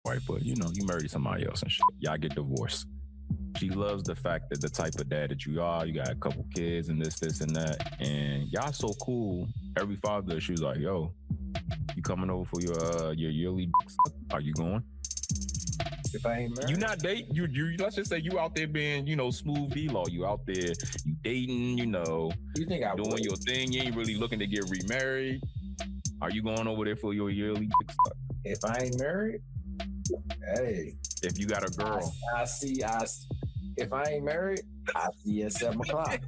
wife, but you married somebody else and shit. Y'all get divorced. She loves the fact that the type of dad that you are, you got a couple kids and this and that, and y'all so cool. Every father, she was like, yo, you coming over for your yearly? Are you going? If I ain't married, you not dating. You let's just say you out there being, smooth D-Law. You out there, you dating, You think I doing would? your thing. You ain't really looking to get remarried. Are you going over there for your yearly? If I ain't married, hey. If you got a girl, I see. If I ain't married, I see you at 7 o'clock.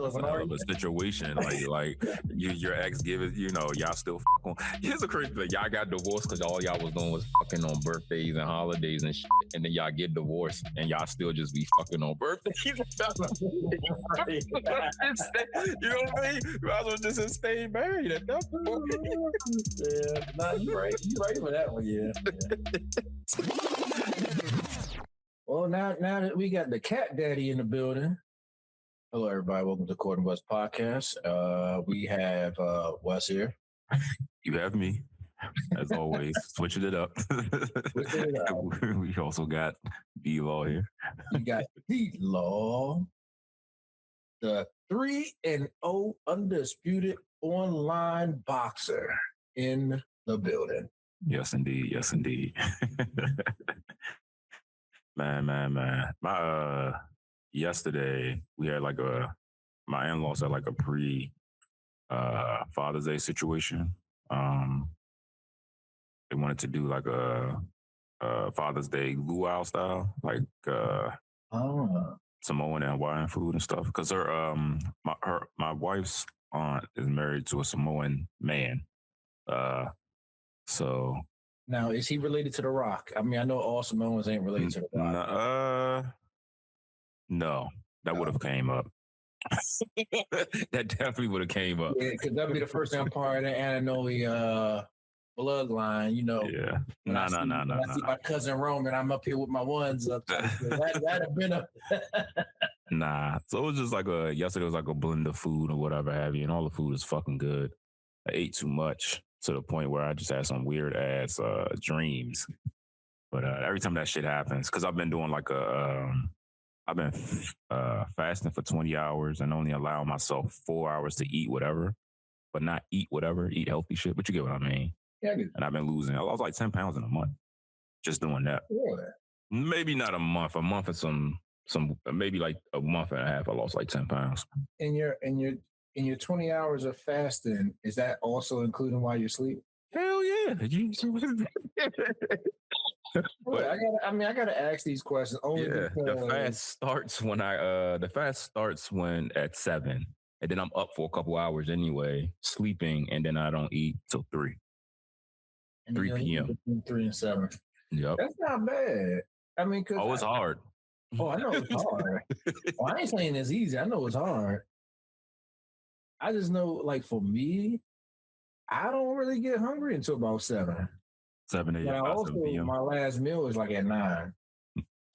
That's a hell of a situation. Like your ex give it, y'all still fuck on. Here's the crazy thing. Y'all got divorced because all y'all was doing was fucking on birthdays and holidays and shit. And then y'all get divorced and y'all still just be fucking on birthdays. You know what I mean? You might as well just stay married at that point. Yeah, nah, you right. You right for that one, yeah. Well, now that we got the cat daddy in the building. Hello, everybody. Welcome to Court and West Podcast. We have Wes here. You have me, as always, switching it up. We also got D-Law here. We got D-Law, the 3-0 undisputed online boxer in the building. Yes, indeed. Yes, indeed. Man. Yesterday we had my in-laws had like a pre Father's Day situation. They wanted to do like a Father's Day luau style, like Samoan and Hawaiian food and stuff. Because my wife's aunt is married to a Samoan man. So now, is he related to The Rock? I mean, I know all Samoans ain't related to The Rock. No, that would have came up. That definitely would have came up. Yeah, because that'd be the first time part of the Ananoli bloodline, Yeah. I see my cousin Roman, I'm up here with my ones up. That'd have been a... Nah. So it was just yesterday was like a blend of food or whatever have you, and all the food is fucking good. I ate too much to the point where I just had some weird ass dreams. But every time that shit happens, because I've been doing I've been fasting for 20 hours and only allowing myself 4 hours to eat whatever, but not eat whatever, eat healthy shit. But you get what I mean? Yeah, I get it. And I've been losing. I lost like 10 pounds in a month just doing that. Yeah. Maybe not a month. A month and some maybe like a month and a half. I lost like 10 pounds. In your 20 hours of fasting, is that also including while you sleep? Hell yeah! But, I gotta ask these questions only because the fast starts when at 7, and then I'm up for a couple hours anyway, sleeping, and then I don't eat till 3 p.m. Between 3 and 7. Yep, that's not bad. I mean, it's hard. Oh, I know it's hard. I ain't saying it's easy. I know it's hard. I just know, like for me, I don't really get hungry until about 7. 7 a.m. Now, also, my last meal is like at 9.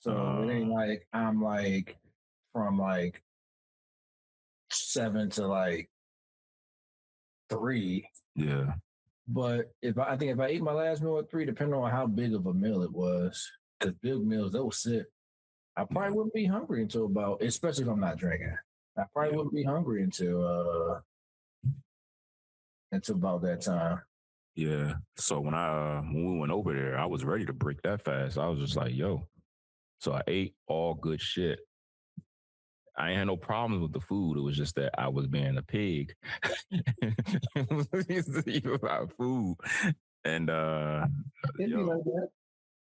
So it ain't like I'm like from like 7 to like 3. Yeah. But if I ate my last meal at 3, depending on how big of a meal it was, because big meals, they'll sit. I probably wouldn't be hungry until about, especially if I'm not drinking. I probably wouldn't be hungry until about that time. Yeah. So when we went over there, I was ready to break that fast. I was just like, yo. So I ate all good shit. I ain't had no problems with the food. It was just that I was being a pig. About food. And It'd be like that.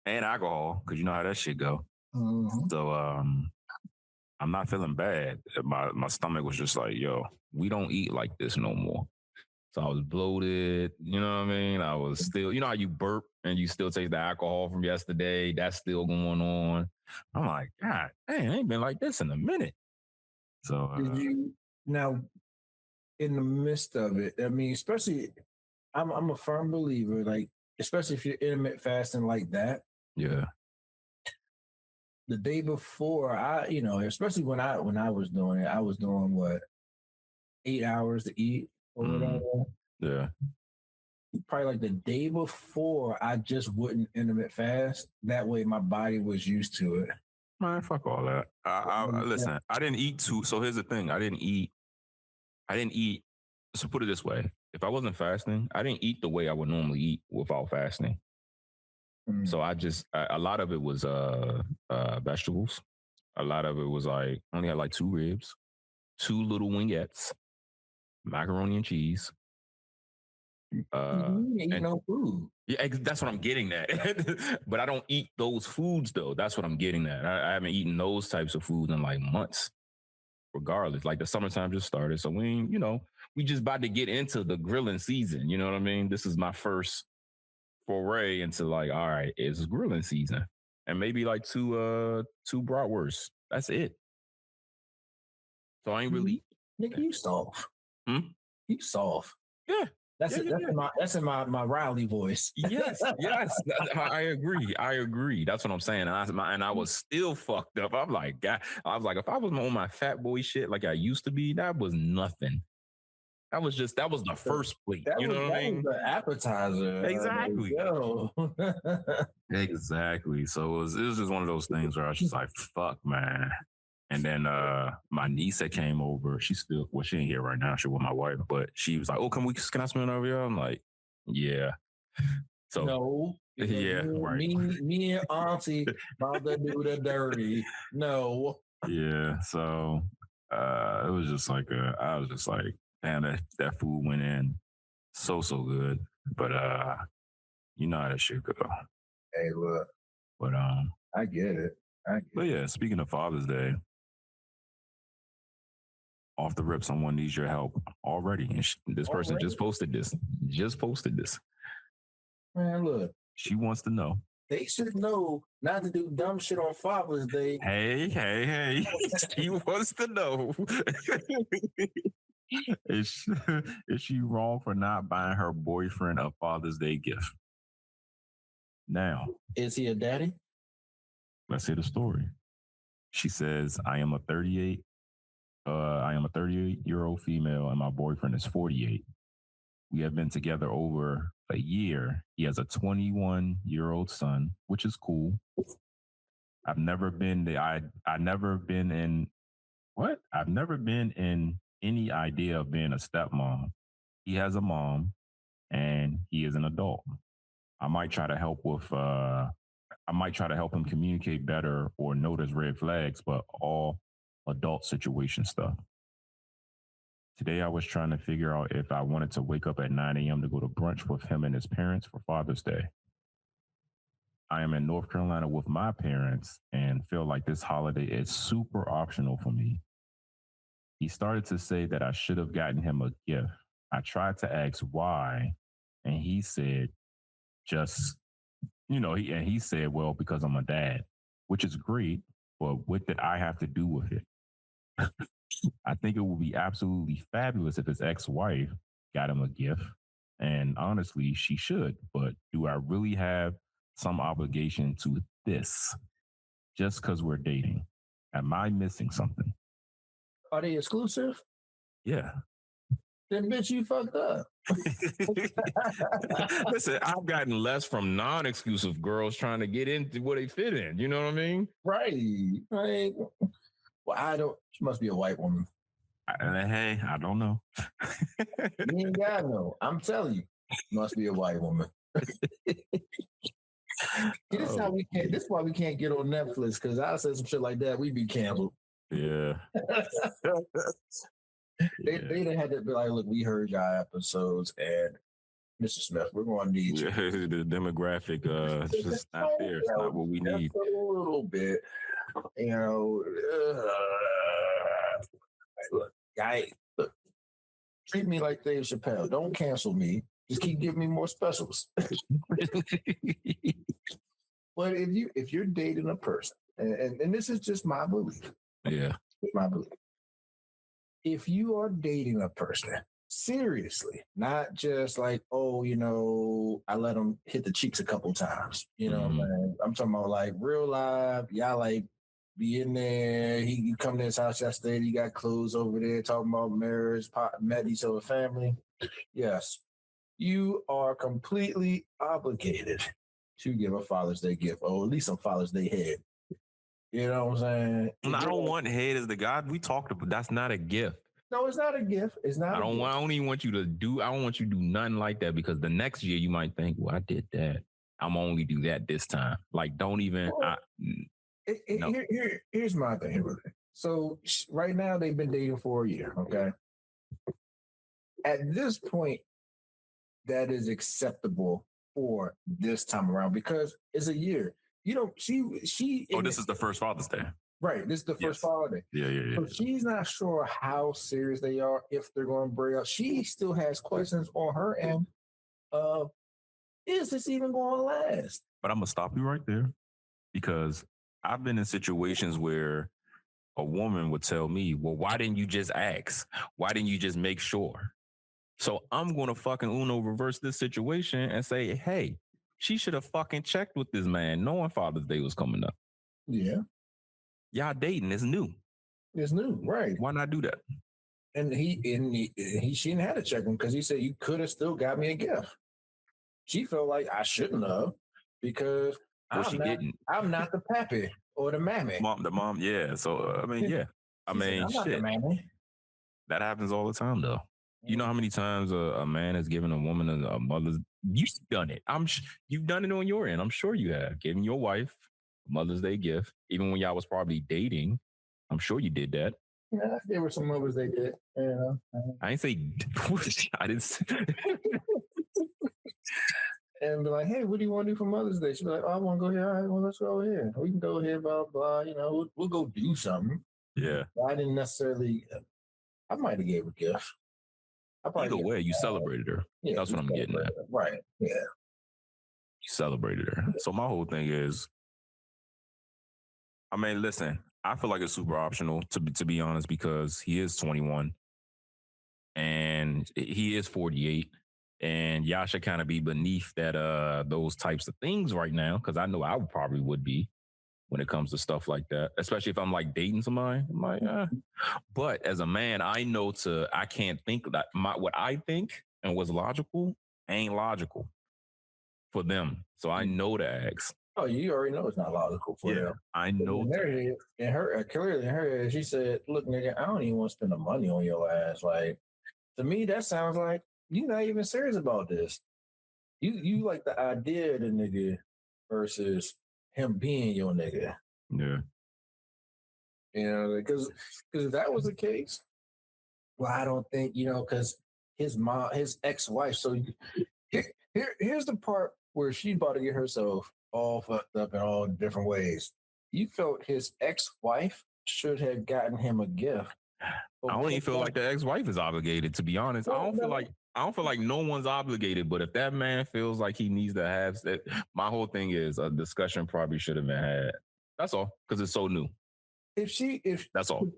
And alcohol, because you know how that shit go. Mm-hmm. So I'm not feeling bad. My stomach was just like, yo, we don't eat like this no more. So I was bloated, you know what I mean? I was still, you know how you burp and you still taste the alcohol from yesterday? That's still going on. I'm like, God, dang, I ain't been like this in a minute. So did you now in the midst of it? I mean, especially, I'm a firm believer, like especially if you're intermittent fasting like that. Yeah. The day before, especially when I was doing it, I was doing what 8 hours to eat or whatever. Yeah. probably like the day before, I just wouldn't intermittent fast. That way, my body was used to it. Man, fuck all that. Listen, I didn't eat too. So here's the thing: I didn't eat. So put it this way: if I wasn't fasting, I didn't eat the way I would normally eat without fasting. So a lot of it was vegetables. A lot of it was like only had like 2 ribs, 2 little wingettes, macaroni and cheese. Eat no food. Yeah, that's what I'm getting at. But I don't eat those foods though. That's what I'm getting at. I haven't eaten those types of food in like months. Regardless, like the summertime just started, so we just about to get into the grilling season. You know what I mean? This is my first foray into like, all right, it's grilling season, and maybe like two bratwursts. That's it. So I ain't really. Nigga, you soft. Hmm? You soft. Yeah. That's in my Riley voice. Yes. I agree. That's what I'm saying. And I was still fucked up. I'm like, God, I was like, if I was on my fat boy shit like I used to be, that was nothing. That was the first plate. You know what I mean? The appetizer. Exactly. Exactly. So it was just one of those things where I was just like, fuck, man. And then my niece that came over, she ain't here right now. She with my wife, but she was like, "Oh, can I spend over here?" I'm like, "Yeah." So no, yeah, right. Me and Auntie about to do the dirty. No. Yeah. So it was just like I was just like, damn, that food went in so good. But you know how that shit go. Hey, look. But I get it. But yeah, speaking of Father's Day. Off the rip, someone needs your help already. And this person just posted this. Man, look. She wants to know. They should know not to do dumb shit on Father's Day. Hey. She wants to know. Is she wrong for not buying her boyfriend a Father's Day gift? Now. Is he a daddy? Let's hear the story. She says, I am a 38-year-old female and my boyfriend is 48. We have been together over a year. He has a 21-year-old son, which is cool. I've never been in any idea of being a stepmom. He has a mom and he is an adult. I might try to help him communicate better or notice red flags, but all adult situation stuff. Today, I was trying to figure out if I wanted to wake up at 9 a.m. to go to brunch with him and his parents for Father's Day. I am in North Carolina with my parents and feel like this holiday is super optional for me. He started to say that I should have gotten him a gift. I tried to ask why, and he said, he said, well, because I'm a dad, which is great, but what did I have to do with it? I think it would be absolutely fabulous if his ex-wife got him a gift. And honestly, she should. But do I really have some obligation to this just because we're dating? Am I missing something? Are they exclusive? Yeah. Then bitch, you fucked up. Listen, I've gotten less from non-exclusive girls trying to get into what they fit in. You know what I mean? Right. Well, she must be a white woman. Hey, I don't know. You ain't gotta know. I'm telling you, must be a white woman. This is why we can't get on Netflix, because I said some shit like that, we'd be canceled. Yeah. They'd have had to be like, look, we heard y'all episodes, and Mr. Smith, we're going to need you. The demographic is just not there. It's not what we need. A little bit, look, treat me like Dave Chappelle. Don't cancel me. Just keep giving me more specials. But if you're dating a person, and this is just my belief. Yeah. It's my belief. If you are dating a person, seriously, not just like, I let him hit the cheeks a couple times. Man, I'm talking about like real life. Y'all like be in there. You come to his house yesterday. You got clothes over there talking about marriage, met each other family. Yes, you are completely obligated to give a Father's Day gift, or at least some Father's Day head. You know what I'm saying? And I don't want head as the God we talked about. That's not a gift. No, it's not a gift. It's not. I don't even want you to do. I don't want you to do nothing like that, because the next year you might think, "Well, I did that. I'm gonna only do that this time." Like, don't even. Well, No. Here's my thing. So right now they've been dating for a year. Okay. At this point, that is acceptable for this time around because it's a year. You know, she. Oh, this is the first Father's Day. Right. This is the first holiday. Yeah. So she's not sure how serious they are, if they're going to break up. She still has questions on her end of, is this even going to last? But I'm going to stop you right there, because I've been in situations where a woman would tell me, well, why didn't you just ask? Why didn't you just make sure? So I'm going to fucking Uno reverse this situation and say, hey, she should have fucking checked with this man knowing Father's Day was coming up. Yeah. Y'all dating. It's new. It's new, right? Why not do that? And she didn't have to check him because he said, you could have still got me a gift. She felt like I shouldn't have, because I'm not the pappy or the mammy. The mom, yeah. So, I mean, yeah. I mean, said, shit. That happens all the time, though. You know how many times a man has given a woman a mother's... You've done it. You've done it on your end. I'm sure you have. Given your wife a Mother's Day gift, even when y'all was probably dating. I'm sure you did that. Yeah, there were some Mother's Day did. Yeah. I didn't say... I didn't say... And be like, hey, what do you want to do for Mother's Day? She'd be like, oh, I want to go here. All right, well, let's go here. We can go here, blah, blah. You know, we'll go do something. Yeah. But I didn't necessarily... I might have gave a gift. Either way, you celebrated her. Yeah, that's what I'm getting at. Right. Yeah. You celebrated her. So my whole thing is, I mean, listen, I feel like it's super optional, to be honest, because he is 21 and he is 48. And y'all should kind of be beneath that those types of things right now, because I know I probably would be when it comes to stuff like that, especially if I'm like dating somebody. I'm like, But as a man, I know I can't think that what I think and what's logical ain't logical for them. So I know to ask. Oh, you already know it's not logical for them. I know. Clearly in her head, she said, look, nigga, I don't even want to spend the money on your ass. Like, to me, that sounds like you're not even serious about this. You like the idea of the nigga versus him being your nigga. Yeah. You know, because if that was the case, well, I don't think, because his ex-wife. So here's the part where she's about to get herself all fucked up in all different ways. You felt his ex-wife should have gotten him a gift. I don't even feel like the ex-wife is obligated, to be honest. I don't feel like no one's obligated, but if that man feels like he needs to have that, my whole thing is a discussion probably should have been had. That's all, because it's so new. That's all.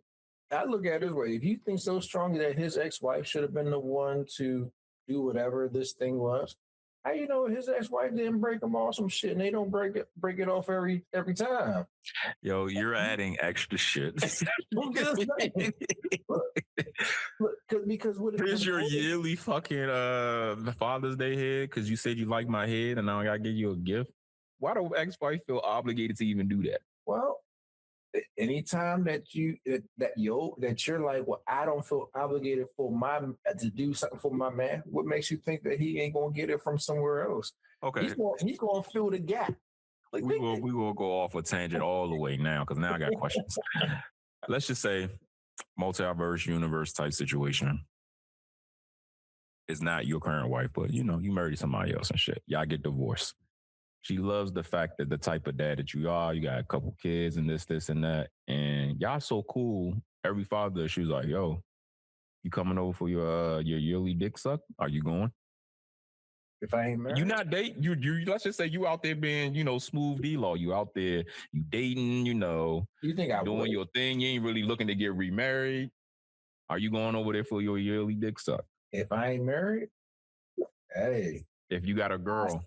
I look at it this way. If you think so strongly that his ex-wife should have been the one to do whatever this thing was, how you know his ex-wife didn't break him off some shit and they don't break it off every time? Yo, you're adding extra shit. Because here's your yearly fucking Father's Day head, because you said you like my head and now I gotta give you a gift. Why do ex-wife feel obligated to even do that? Well, anytime that you're like, well, I don't feel obligated to do something for my man. What makes you think that he ain't gonna get it from somewhere else? Okay, he's gonna fill the gap. Like, we will go off a tangent all the way now, because now I got questions. Let's just say multiverse universe type situation. It's not your current wife, but you married somebody else and shit. Y'all get divorced. She loves the fact that the type of dad that you are, you got a couple kids and this and that, and y'all so cool. Every father, she was like, yo, you coming over for your yearly dick suck? Are you going? If I ain't married, you not dating. You let's just say you out there being, smooth D-law. You out there, you dating, You think I doing would? your thing. You ain't really looking to get remarried. Are you going over there for your yearly dick suck? If I ain't married, hey. If you got a girl,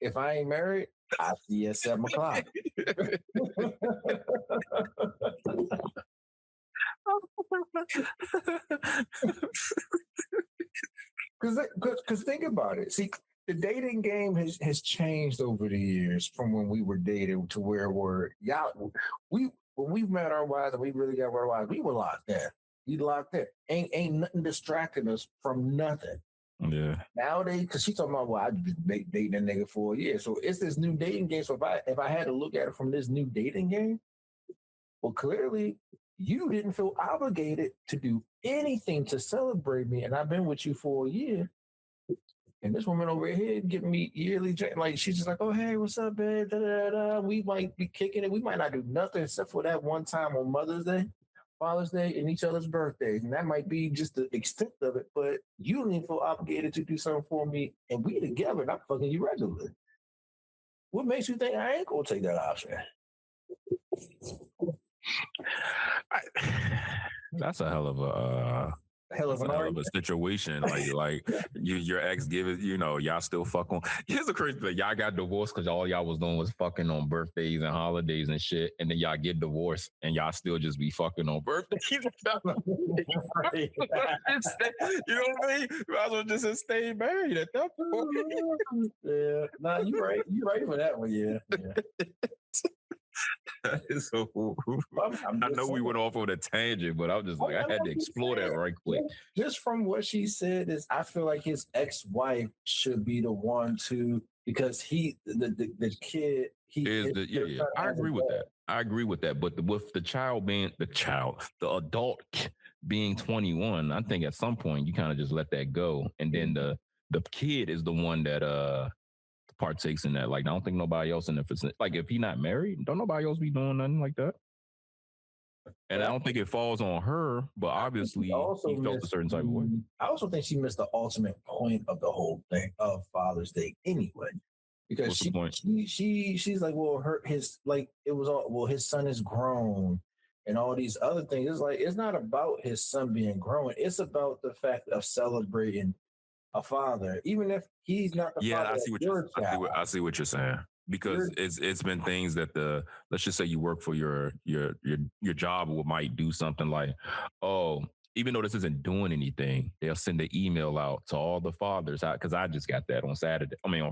if I ain't married, I see you at 7 o'clock. Because think about it. See, the dating game has changed over the years from when we were dating to where we're y'all. When we met our wives and we really got our wives, we were locked in. We locked in. Ain't nothing distracting us from nothing. Yeah. Nowadays, because she's talking about, well, I've been dating a nigga for a year. So it's this new dating game. So if I had to look at it from this new dating game, well, clearly you didn't feel obligated to do anything to celebrate me. And I've been with you for a year. And this woman over here giving me yearly, like, she's just like, oh, hey, what's up, babe? Da, da, da. We might be kicking it. We might not do nothing except for that one time on Mother's Day, Father's Day, and each other's birthdays. And that might be just the extent of it. But you don't even feel obligated to do something for me. And we together, and I'm fucking you regularly. What makes you think I ain't going to take that option? That's a hell of a hell of a situation. Like your ex give it, y'all still fuck on. Here's the crazy thing: y'all got divorced because all y'all was doing was fucking on birthdays and holidays and shit, and then y'all get divorced and y'all still just be fucking on birthdays. You know what I mean? Might as well just stay married at that point. Yeah, nah, you right. You right for that one. Yeah. So I know we went off on a tangent, but I was just like, I had to explore that right quick. Just from what she said, is I feel like his ex-wife should be the one to, because the kid, I agree with that. I agree with that. But with the child being the adult being 21, I think at some point you kind of just let that go, and then the kid is the one that partakes in that. Like, I don't think nobody else in the vicinity, like if he not married, don't nobody else be doing nothing like that. And I don't think it falls on her, but obviously he felt a certain type of way. I also think she missed the ultimate point of the whole thing of Father's Day anyway. Because she's like, well, his son is grown and all these other things. It's like, it's not about his son being grown. It's about the fact of celebrating a father, even if he's not the father. I see what you're saying, because it's been things that let's just say you work for your job might do something like, oh, even though this isn't doing anything, they'll send an email out to all the fathers, because I just got that on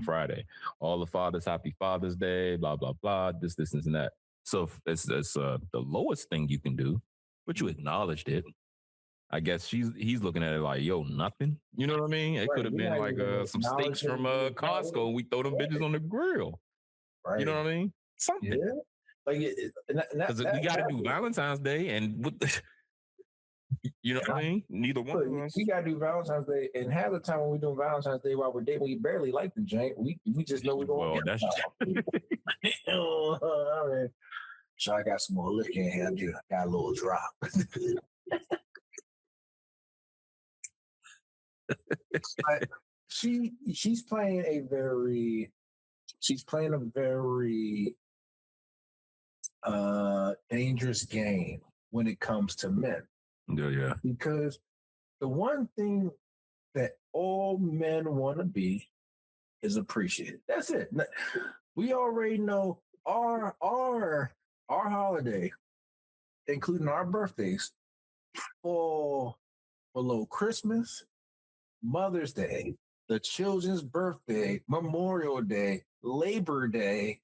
Friday. All the fathers, happy Father's Day, blah blah blah, this and that. So it's the lowest thing you can do, but you acknowledged it. I guess he's looking at it like, yo, nothing. You know what I mean? It could have been like some steaks from Costco. We throw them bitches on the grill. Right. You know what I mean? Something. Yeah. Like, because we got to do Valentine's Day, and you know what I mean? Neither one of us. We got to do Valentine's Day, and half the time when we do Valentine's Day while we're dating, we barely like the joint. We just know we're going to get it. So I got some more liquor in here. I got a little drop. She's playing a very dangerous game when it comes to men. Yeah. Because the one thing that all men want to be is appreciated. That's it. We already know our holiday, including our birthdays, for a little Christmas, Mother's Day, the children's birthday, Memorial Day, Labor Day,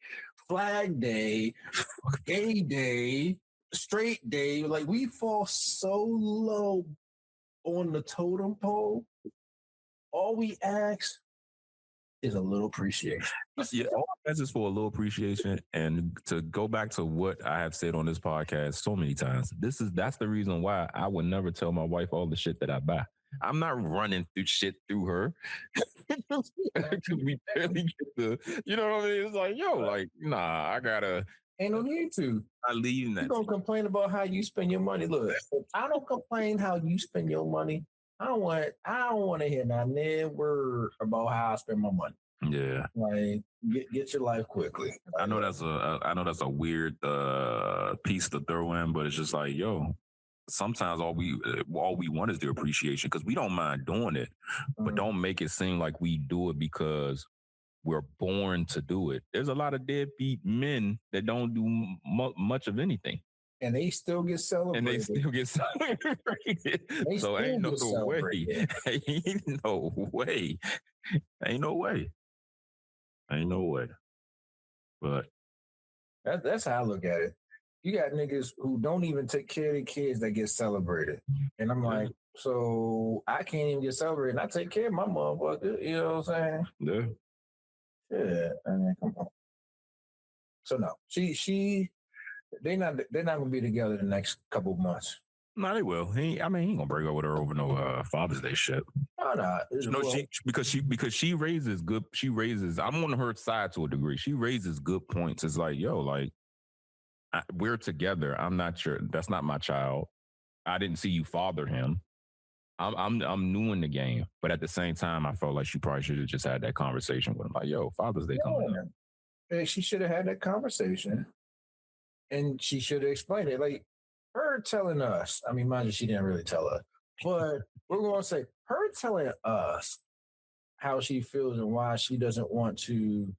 Flag Day, Gay Day, Straight Day. Like, we fall so low on the totem pole. All we ask is a little appreciation. Yeah, all I ask is for a little appreciation. And to go back to what I have said on this podcast so many times, that's the reason why I would never tell my wife all the shit that I buy. I'm not running through shit through her. We barely get you know what I mean? It's like, yo, like, nah, I gotta. Ain't no need to. I leave that. You gonna complain about how you spend your money? Look, if I don't complain how you spend your money, I don't want to hear not a word about how I spend my money. Yeah, like, get your life quickly. I know that's a weird piece to throw in, but it's just like, yo, sometimes all we want is the appreciation, because we don't mind doing it, but don't make it seem like we do it because we're born to do it. There's a lot of deadbeat men that don't do much of anything. and they still get celebrated. And they still get celebrated. They So still ain't no get way. celebrated. Ain't no way. Ain't no way. Ain't no way. But That's how I look at it. You got niggas who don't even take care of their kids that get celebrated. And I'm like, so I can't even get celebrated. I take care of my motherfucker. You know what I'm saying? yeah. Yeah. I mean, come on. So no, they're not gonna be together the next couple of months. No, they will. He ain't gonna break up with her over no Father's Day shit. No, no. No, she raises good. She raises. I'm on her side to a degree. She raises good points. It's like, yo, like we're together. I'm not your. That's not my child. I didn't see you father him. I'm new in the game, but at the same time, I felt like she probably should have just had that conversation with him. Like, yo, Father's Day coming up. Hey, she should have had that conversation, and she should have explained it. Like her telling us. I mean, mind you, she didn't really tell us, but we're going to say her telling us how she feels and why she doesn't want to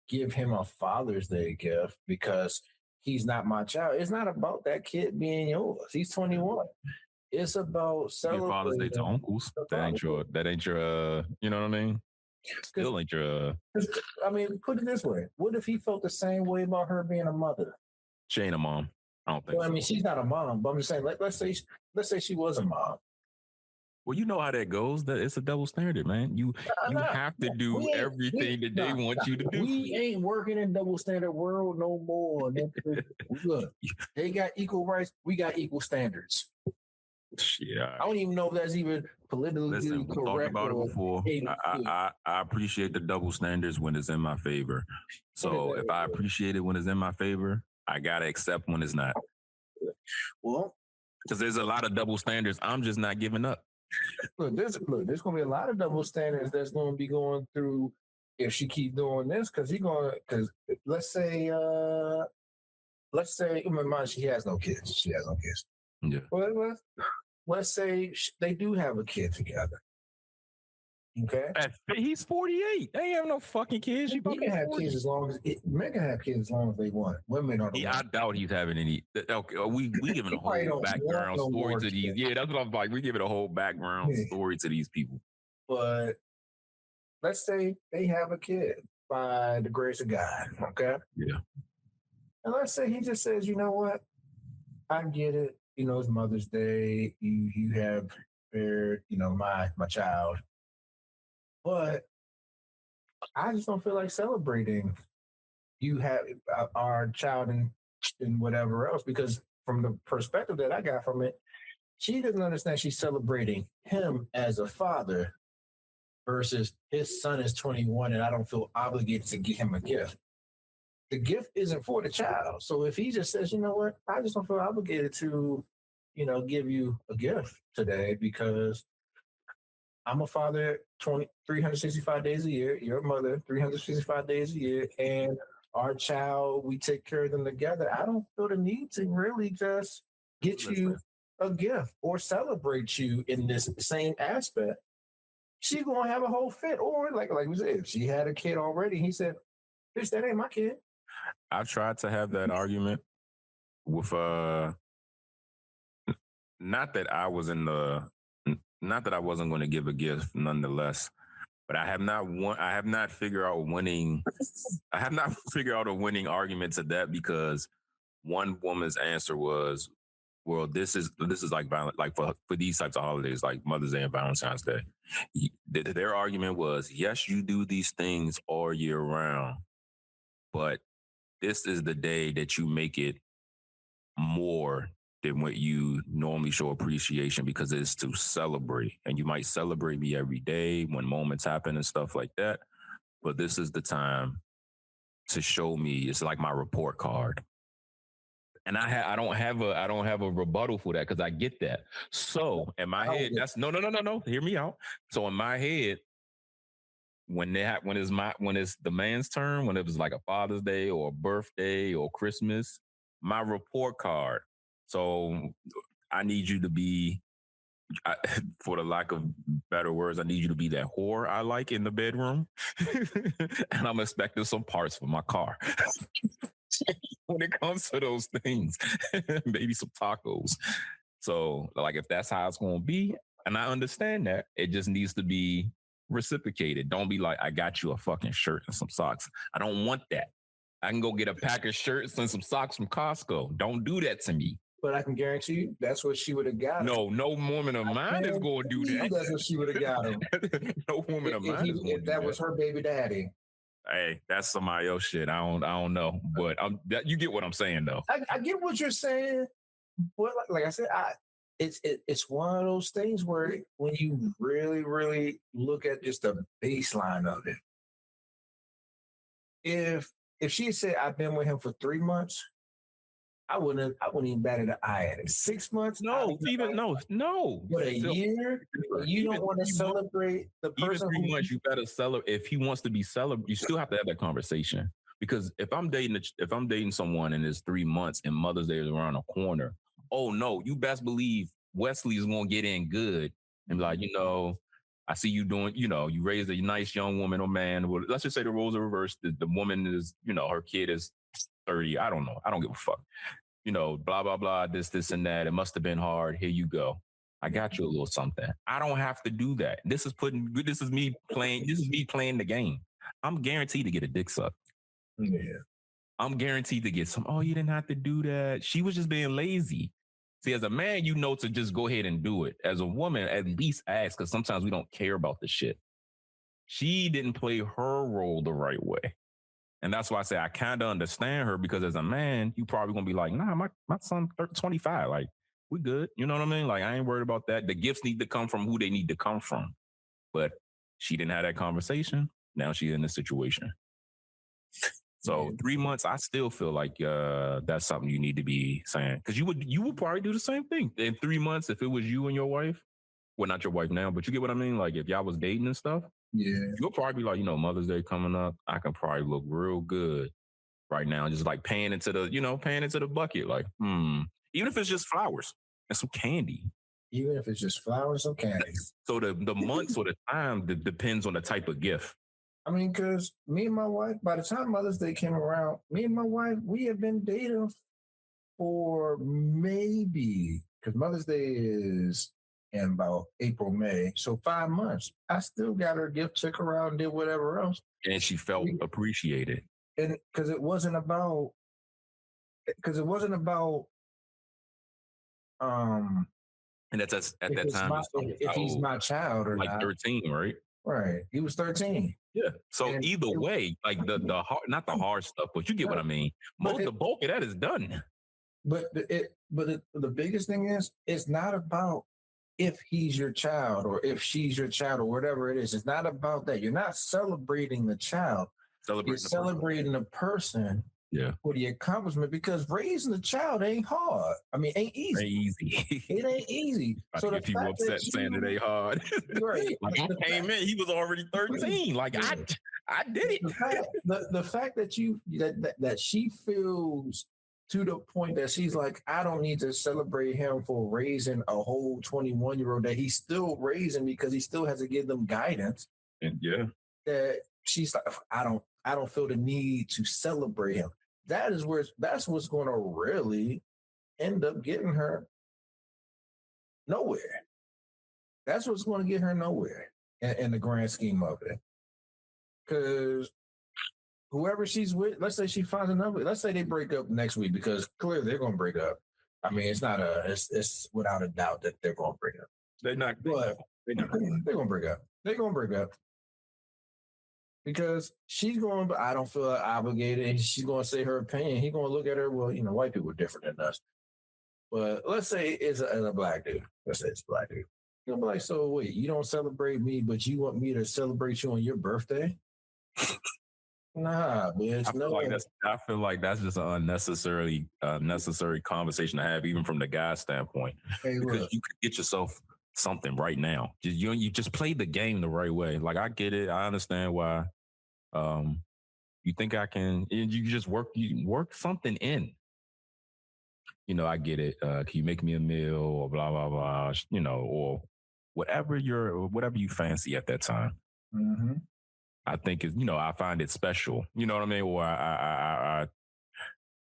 give him a Father's Day gift because he's not my child. It's not about that kid being yours. He's 21. It's about celebrating Father's Day to uncles. That ain't your. You know what I mean? Still ain't your. I mean, put it this way: what if he felt the same way about her being a mother? She ain't a mom. I don't think. Well, I mean, she's not a mom, but I'm just saying. Let's say she was a mom. Well, you know how that goes. That it's a double standard, man. You have to do everything that they want you to do. We ain't working in double standard world no more. Look, they got equal rights. We got equal standards. Yeah, I don't even know if that's even politically Listen, we correct. talked about it before. I appreciate the double standards when it's in my favor. So if I appreciate it when it's in my favor, I gotta accept when it's not. Well, because there's a lot of double standards I'm just not giving up. Look, there's going to be a lot of double standards that's going to be going through if she keep doing this because let's say she has no kids. She has no kids. Yeah. Well, let's say they do have a kid together. Okay. He's 48. They ain't have no fucking kids. He can have kids as long as men can have kids as long as they want. Women are. I doubt he's having any. Okay, we giving a whole background story to these. Yeah, that's what I'm like. We giving a whole background story to these people. But let's say they have a kid by the grace of God. Okay. Yeah. And let's say he just says, you know what? I get it. You know, it's Mother's Day. You have my child. But I just don't feel like celebrating you have our child and whatever else, because from the perspective that I got from it, she doesn't understand she's celebrating him as a father versus his son is 21 and I don't feel obligated to give him a gift. The gift isn't for the child. So if he just says, you know what, I just don't feel obligated to, give you a gift today because I'm a father 365 days a year. You're a mother 365 days a year. And our child, we take care of them together. I don't feel the need to really just get you a gift or celebrate you in this same aspect. She's going to have a whole fit. Or like we said, if she had a kid already, he said, bitch, that ain't my kid. I've tried to have that argument with, not that I wasn't going to give a gift nonetheless, but I have not figured out a winning argument to that, because one woman's answer was, well, this is like violent, like for these types of holidays, like Mother's Day and Valentine's Day. Their argument was, yes, you do these things all year round, but this is the day that you make it more than what you normally show appreciation, because it's to celebrate. And you might celebrate me every day when moments happen and stuff like that. But this is the time to show me. It's like my report card. And I don't have a rebuttal for that, because I get that. So in my head, that's no. Hear me out. So in my head, when it's the man's turn, when it was like a Father's Day or a birthday or Christmas, my report card. So I need you to be, for the lack of better words, I need you to be that whore I like in the bedroom. And I'm expecting some parts for my car. when it comes to those things. Maybe some tacos. So, like, if that's how it's going to be, and I understand that, it just needs to be reciprocated. Don't be like, I got you a fucking shirt and some socks. I don't want that. I can go get a pack of shirts and some socks from Costco. Don't do that to me. But I can guarantee you that's what she would have got. No woman of mine is going to do that. That's what she would have got him. No woman of mine is going to do that. If that was her baby daddy. Hey, that's somebody else shit. I don't know, but you get what I'm saying though. I get what you're saying, but like I said, it's one of those things where when you really, really look at just the baseline of it, if she said I've been with him for 3 months, I wouldn't even bat an eye at it. 6 months, no. But a year, you don't want to celebrate the person. Even 3 months, you gotta celebrate. If he wants to be celebrated, you still have to have that conversation. Because if I'm dating someone and it's 3 months and Mother's Day is around the corner, oh no, you best believe Wesley is gonna get in good and be like, I see you doing, you raised a nice young woman or man. Well, let's just say the roles are reversed. The woman is, her kid is 30. I don't know. I don't give a fuck. Blah, blah, blah, this, and that. It must have been hard. Here you go. I got you a little something. I don't have to do that. This is me playing the game. I'm guaranteed to get a dick suck. Yeah. I'm guaranteed to get some, oh, you didn't have to do that. She was just being lazy. See, as a man, to just go ahead and do it. As a woman, at least ask, because sometimes we don't care about the shit. She didn't play her role the right way. And that's why I say I kind of understand her, because as a man, you probably going to be like, nah, my son 25. Like, we good. You know what I mean? Like, I ain't worried about that. The gifts need to come from who they need to come from. But she didn't have that conversation. Now she's in this situation. So 3 months, I still feel like that's something you need to be saying, because you would probably do the same thing in 3 months if it was you and your wife. Well, not your wife now, but you get what I mean. Like if y'all was dating and stuff, you'll probably be like, Mother's Day coming up, I can probably look real good right now, just like paying into the bucket, like even if it's just flowers and some candy. Even if it's just flowers and candy. So the months or the time depends on the type of gift. I mean, because me and my wife, by the time Mother's Day came around, me and my wife, we have been dating for maybe, because Mother's Day is in about April, May. So 5 months. I still got her gift, took her out and did whatever else. And she felt appreciated. And because it wasn't about, and that's at that time, if he's my child or like not. 13, right? Right. He was 13. Yeah. So either way, like the hard, not the hard stuff, but you get what I mean. The bulk of that is done. But the biggest thing is, it's not about if he's your child or if she's your child or whatever it is. It's not about that. You're not celebrating the child. You're celebrating the person. Yeah. For the accomplishment, because raising a child ain't hard. I mean, ain't easy. It ain't easy. So if people upset saying it ain't hard. Right. Like I came in, he was already 13. Like I did it. The fact that that she feels to the point that she's like, I don't need to celebrate him for raising a whole 21-year-old that he's still raising because he still has to give them guidance. And yeah. That she's like, I don't feel the need to celebrate him. That's what's going to really end up getting her nowhere. That's what's going to get her nowhere in the grand scheme of it. Because whoever she's with, let's say she finds another, let's say they break up next week, because clearly they're going to break up. I mean, it's without a doubt that they're going to break up. They're going to break up. They're going to break up. Because she's going, but I don't feel obligated. And she's going to say her opinion. He's going to look at her. Well, white people are different than us. But let's say it's a black dude. Let's say it's a black dude. You'll be like, so wait, you don't celebrate me, but you want me to celebrate you on your birthday? Nah, bitch. I feel like that's just an unnecessary conversation to have, even from the guy's standpoint. Hey, because you could get yourself something right now. You just played the game the right way. Like I get it. I understand why. You think I can? You just work something in. I get it. Can you make me a meal or blah blah blah? Or whatever you fancy at that time. Mm-hmm. I think I find it special. You know what I mean? Or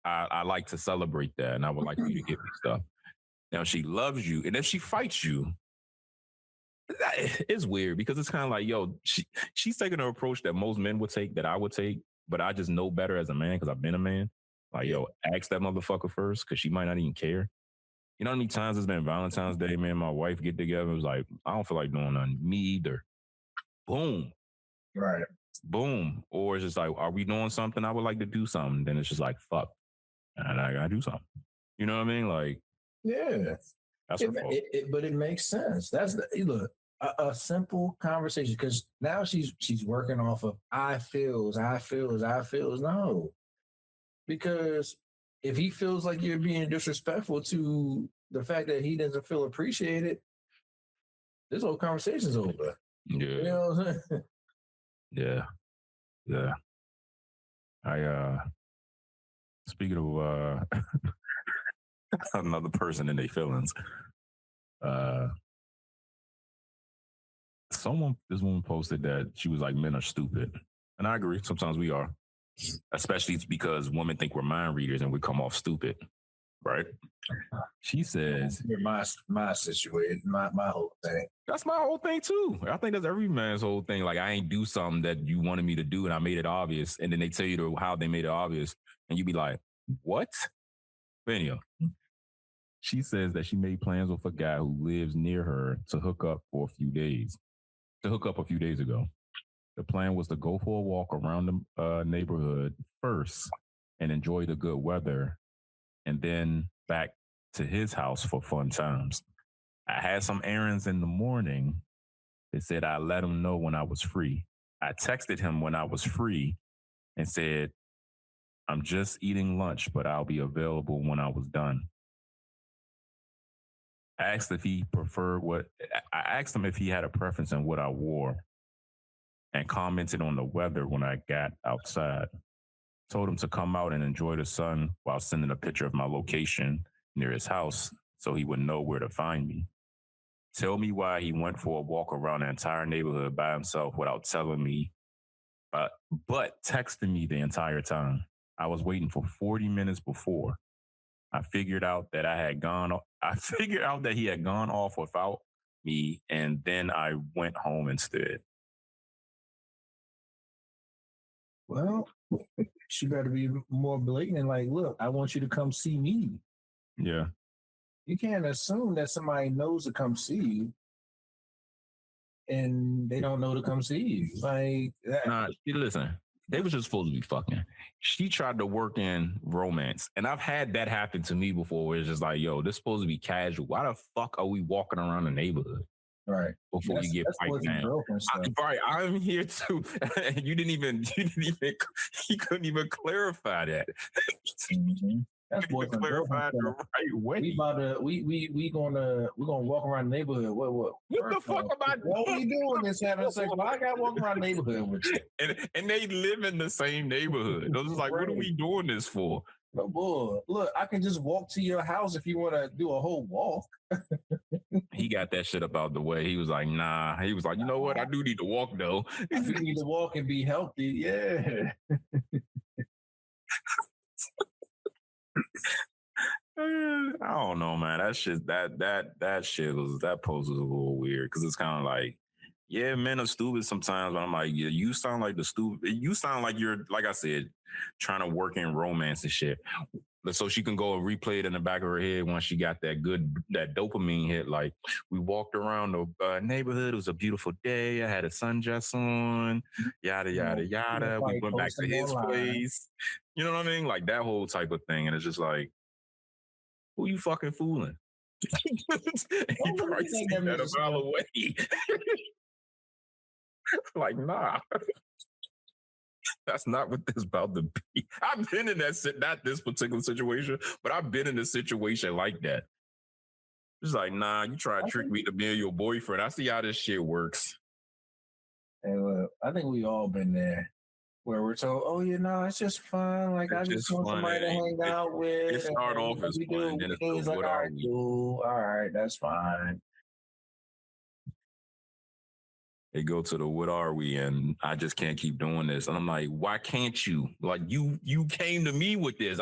I like to celebrate that, and I would like for you to get me stuff. Now she loves you, and if she fights you, it's weird because it's kind of like, yo, she's taking an approach that most men would take, that I would take, but I just know better as a man because I've been a man. Like, yo, ask that motherfucker first because she might not even care. You know how many times it's been Valentine's Day, man? My wife get together. It was like, I don't feel like doing nothing. Me either. Boom. Right. Boom. Or it's just like, are we doing something? I would like to do something. Then it's just like, fuck. And I gotta do something. You know what I mean? Like, Yeah. that's her fault. But it makes sense. That's the look, a simple conversation, because now she's working off of I feels. No, because if he feels like you're being disrespectful to the fact that he doesn't feel appreciated, this whole conversation's over. Yeah. You know what I'm saying? Yeah. Yeah. Speaking of another person in their feelings, this woman posted that she was like, men are stupid. And I agree. Sometimes we are, especially because women think we're mind readers and we come off stupid. Right? She says, my situation, my whole thing. That's my whole thing too. I think that's every man's whole thing. Like, I ain't do something that you wanted me to do and I made it obvious. And then they tell you how they made it obvious. And you be like, what? But anyhow, she says that she made plans with a guy who lives near her to hook up a few days ago. The plan was to go for a walk around the neighborhood first and enjoy the good weather, and then back to his house for fun times. I had some errands in the morning. They said I let him know when I was free. I texted him when I was free and said, I'm just eating lunch, but I'll be available when I was done. I asked if he preferred I asked him if he had a preference in what I wore and commented on the weather when I got outside. Told him to come out and enjoy the sun while sending a picture of my location near his house so he would know where to find me. Tell me why he went for a walk around the entire neighborhood by himself without telling me, but texting me the entire time. I was waiting for 40 minutes before. I figured out that he had gone off without me, and then I went home instead. Well, she better be more blatant and like, look, I want you to come see me. Yeah. You can't assume that somebody knows to come see you and they don't know to come see you. Like that. Nah, listen, they was just supposed to be fucking. She tried to work in romance. And I've had that happen to me before where it's just like, yo, this is supposed to be casual. Why the fuck are we walking around the neighborhood? Right. Before you get piped down. Right, I'm here too. You couldn't even clarify that. Mm-hmm. That's what clarified the right way. We gonna walk around the neighborhood. What the fuck am I doing? What we doing this having sex? Why I gotta walk around the neighborhood with you? And they live in the same neighborhood. Those is like, right. What are we doing this for? No, boy, look, I can just walk to your house if you want to do a whole walk. He got that shit up out the way. He was like, nah. He was like, you know what? I do need to walk though. I do need to walk and be healthy. Yeah. I don't know, man. That shit, that post was a little weird because it's kind of like, yeah, men are stupid sometimes. But I'm like, yeah, you sound like the stupid. You sound like you're, like I said, trying to work in romance and shit. So she can go and replay it in the back of her head once she got that dopamine hit. Like, we walked around the neighborhood. It was a beautiful day. I had a sundress on, yada, yada, yada. We went back to his place. You know what I mean? Like that whole type of thing. And it's just like, who you fucking fooling? You probably see that a mile away. Like, nah. That's not what this about to be. I've been in not this particular situation, but I've been in a situation like that. It's like, nah, you try to trick me to be your boyfriend. I see how this shit works. And I think we all been there where we're told, oh, it's just fun. Like, I just want somebody to hang out with. It start off as fun, and then it's like, all right, cool. All right, that's fine. they go to the what are we? And I just can't keep doing this. And I'm like, why can't you? Like you came to me with this.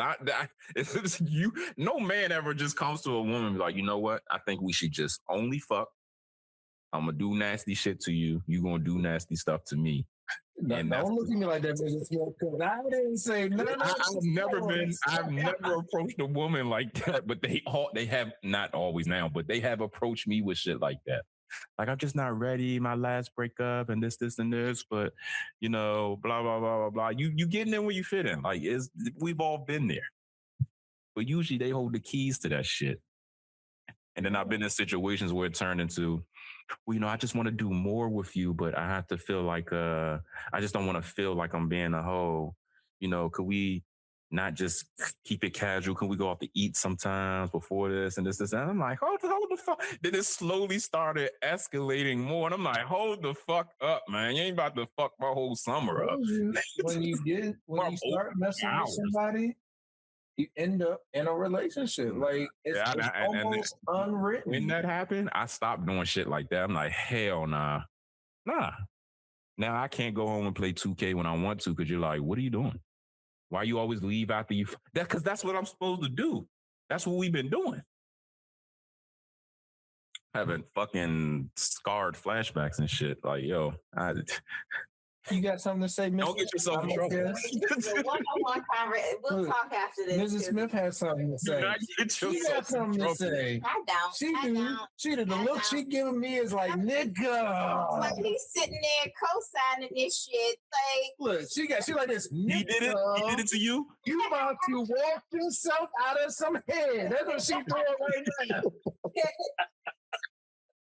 It's you. No man ever just comes to a woman and be like, you know what? I think we should just only fuck. I'm gonna do nasty shit to you. You gonna do nasty stuff to me. And don't look at me like that, because I didn't say no. I've never approached a woman like that, but they have not always now, but they have approached me with shit like that. Like, I'm just not ready. My last breakup and this, and this, but blah, blah, blah, blah, blah. You getting in where you fit in. Like, we've all been there. But usually they hold the keys to that shit. And then I've been in situations where it turned into, well, I just want to do more with you, but I have to feel like I just don't want to feel like I'm being a hoe. Could we not just keep it casual? Can we go out to eat sometimes before this and this? And I'm like, hold the fuck. Then it slowly started escalating more. And I'm like, hold the fuck up, man. You ain't about to fuck my whole summer up. When you start messing with somebody, you end up in a relationship. Like, it's almost unwritten. When that happened, I stopped doing shit like that. I'm like, hell nah. Now I can't go home and play 2K when I want to because you're like, what are you doing? Why you always leave after you? Because that's what I'm supposed to do. That's what we've been doing. Having fucking scarred flashbacks and shit. Like, yo, you got something to say, Mrs. Don't get yourself in trouble. One-on-one conversation. We'll talk after this. Mrs. Smith has something to say. She got something to say. I don't. She did. The look she giving me is like, nigga. Like, he's sitting there co-signing this shit. Like, look, she like this. Nigga, he did it to you. You about to walk yourself out of some head. That's what she doing right now.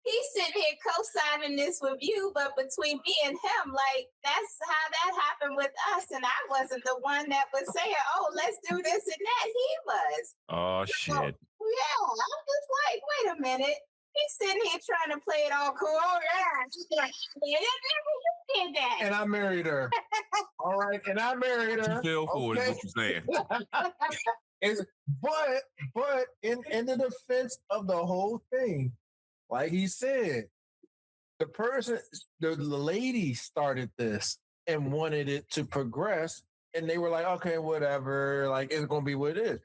He's sitting here co-signing this with you, but between me and him, like, that's how that happened with us. And I wasn't the one that was saying, oh, let's do this and that. He was. Oh, shit. So, yeah, I'm just like, wait a minute. He's sitting here trying to play it all cool. Oh, yeah. You did that. And I married her. All right. And I married her. You fell for it, is what you're saying. But in the defense of the whole thing, like he said, the lady started this and wanted it to progress. And they were like, okay, whatever. Like, it's going to be what it is.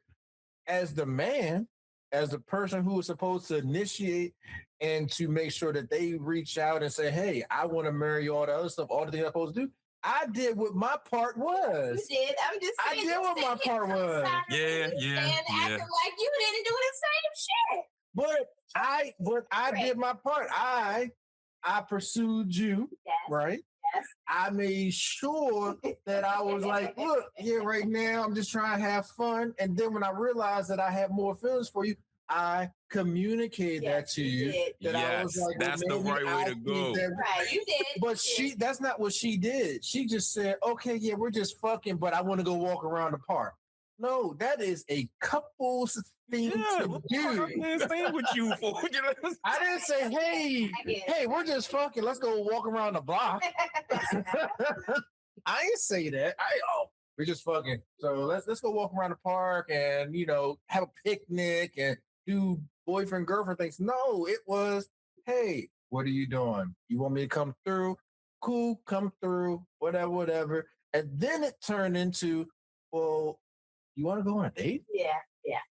As the man, as the person who was supposed to initiate and to make sure that they reach out and say, hey, I want to marry you, all the other stuff, all the things I'm supposed to do. I did what my part was. You did. I'm just saying. I did what my part was. Yeah. And acting like you didn't do the same shit. But I did my part. I pursued you, yes. right? Yes. I made sure that I was like, look, yeah, right now I'm just trying to have fun. And then when I realized that I had more feelings for you, I communicated that to you. That I was like, that's the right way to go. Right, you did. But that's not what she did. She just said, okay, yeah, we're just fucking, but I want to go walk around the park. No, that is a couple's thing to do. With you for. I didn't say, hey, we're just fucking. Let's go walk around the block. I didn't say that. We're just fucking. So let's go walk around the park and have a picnic and do boyfriend girlfriend things. No, it was, hey, what are you doing? You want me to come through? Cool, come through. Whatever. And then it turned into, well, you want to go on a date? Yeah.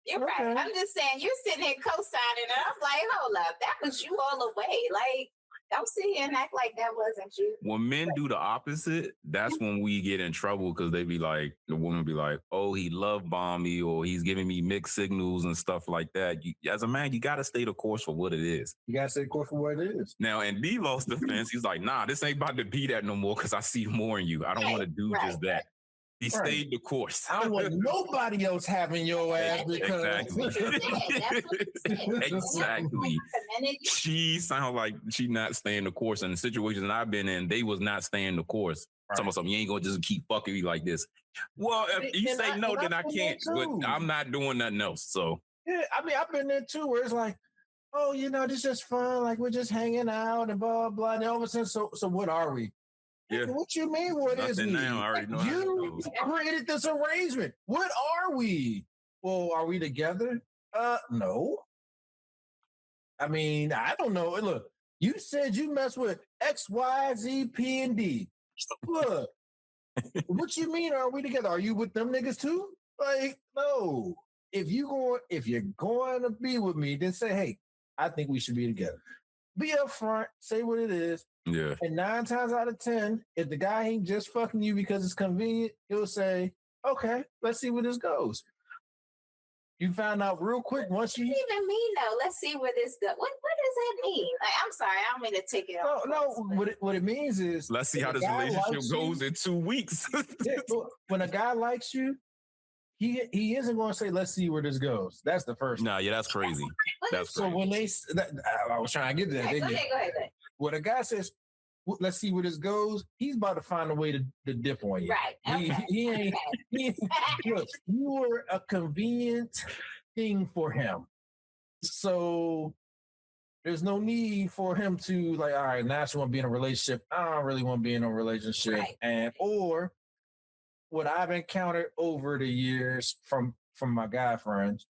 You're right. I'm just saying, you're sitting here co-signing, and I'm like, hold up, that was you all the way. Like, don't sit here and act like that wasn't you. When men do the opposite, that's when we get in trouble because they be like, the woman be like, oh, he love bombed me or he's giving me mixed signals and stuff like that. As a man, you got to stay the course for what it is. You got to stay the course for what it is. Now, and D lost the fence. He's like, nah, this ain't about to be that no more because I see more in you. I don't want to do just that. He stayed the course. I don't want nobody else having your ass because exactly. She sounds like she not staying the course. And the situations that I've been in, they was not staying the course. Right. Something you ain't gonna just keep fucking me like this. Well, if you say no, then I can't. But I'm not doing nothing else. So yeah, I mean, I've been there too, where it's like, oh, this is just fun. Like we're just hanging out and blah blah. And all of a sudden, so what are we? Yeah. What you mean? What is we? Now, I already know you created this arrangement. What are we? Well, are we together? No. I mean, I don't know. Look, You said you mess with X, Y, Z, P, and D. Look, what you mean? Are we together? Are you with them niggas too? Like, no. If you're going to be with me, then say, hey, I think we should be together. Be upfront, say what it is. Yeah. And 9 times out of 10, if the guy ain't just fucking you because it's convenient, he'll say, okay, let's see where this goes. You found out real quick once you. What does that even mean, though? Let's see where this goes. What does that mean? Like, I'm sorry, I don't mean to take it off. No. What it means is, let's see how this relationship goes in 2 weeks. When a guy likes you, he isn't going to say, let's see where this goes. That's the first. Nah, yeah, that's crazy. That's so crazy. When I was trying to get that. Go ahead. When a guy says, let's see where this goes, he's about to find a way to dip on you. Right. Okay. Look, you were a convenient thing for him. So there's no need for him to like, all right, now she want to be in a relationship. I don't really want to be in a relationship. Right. Or what I've encountered over the years from my guy friends,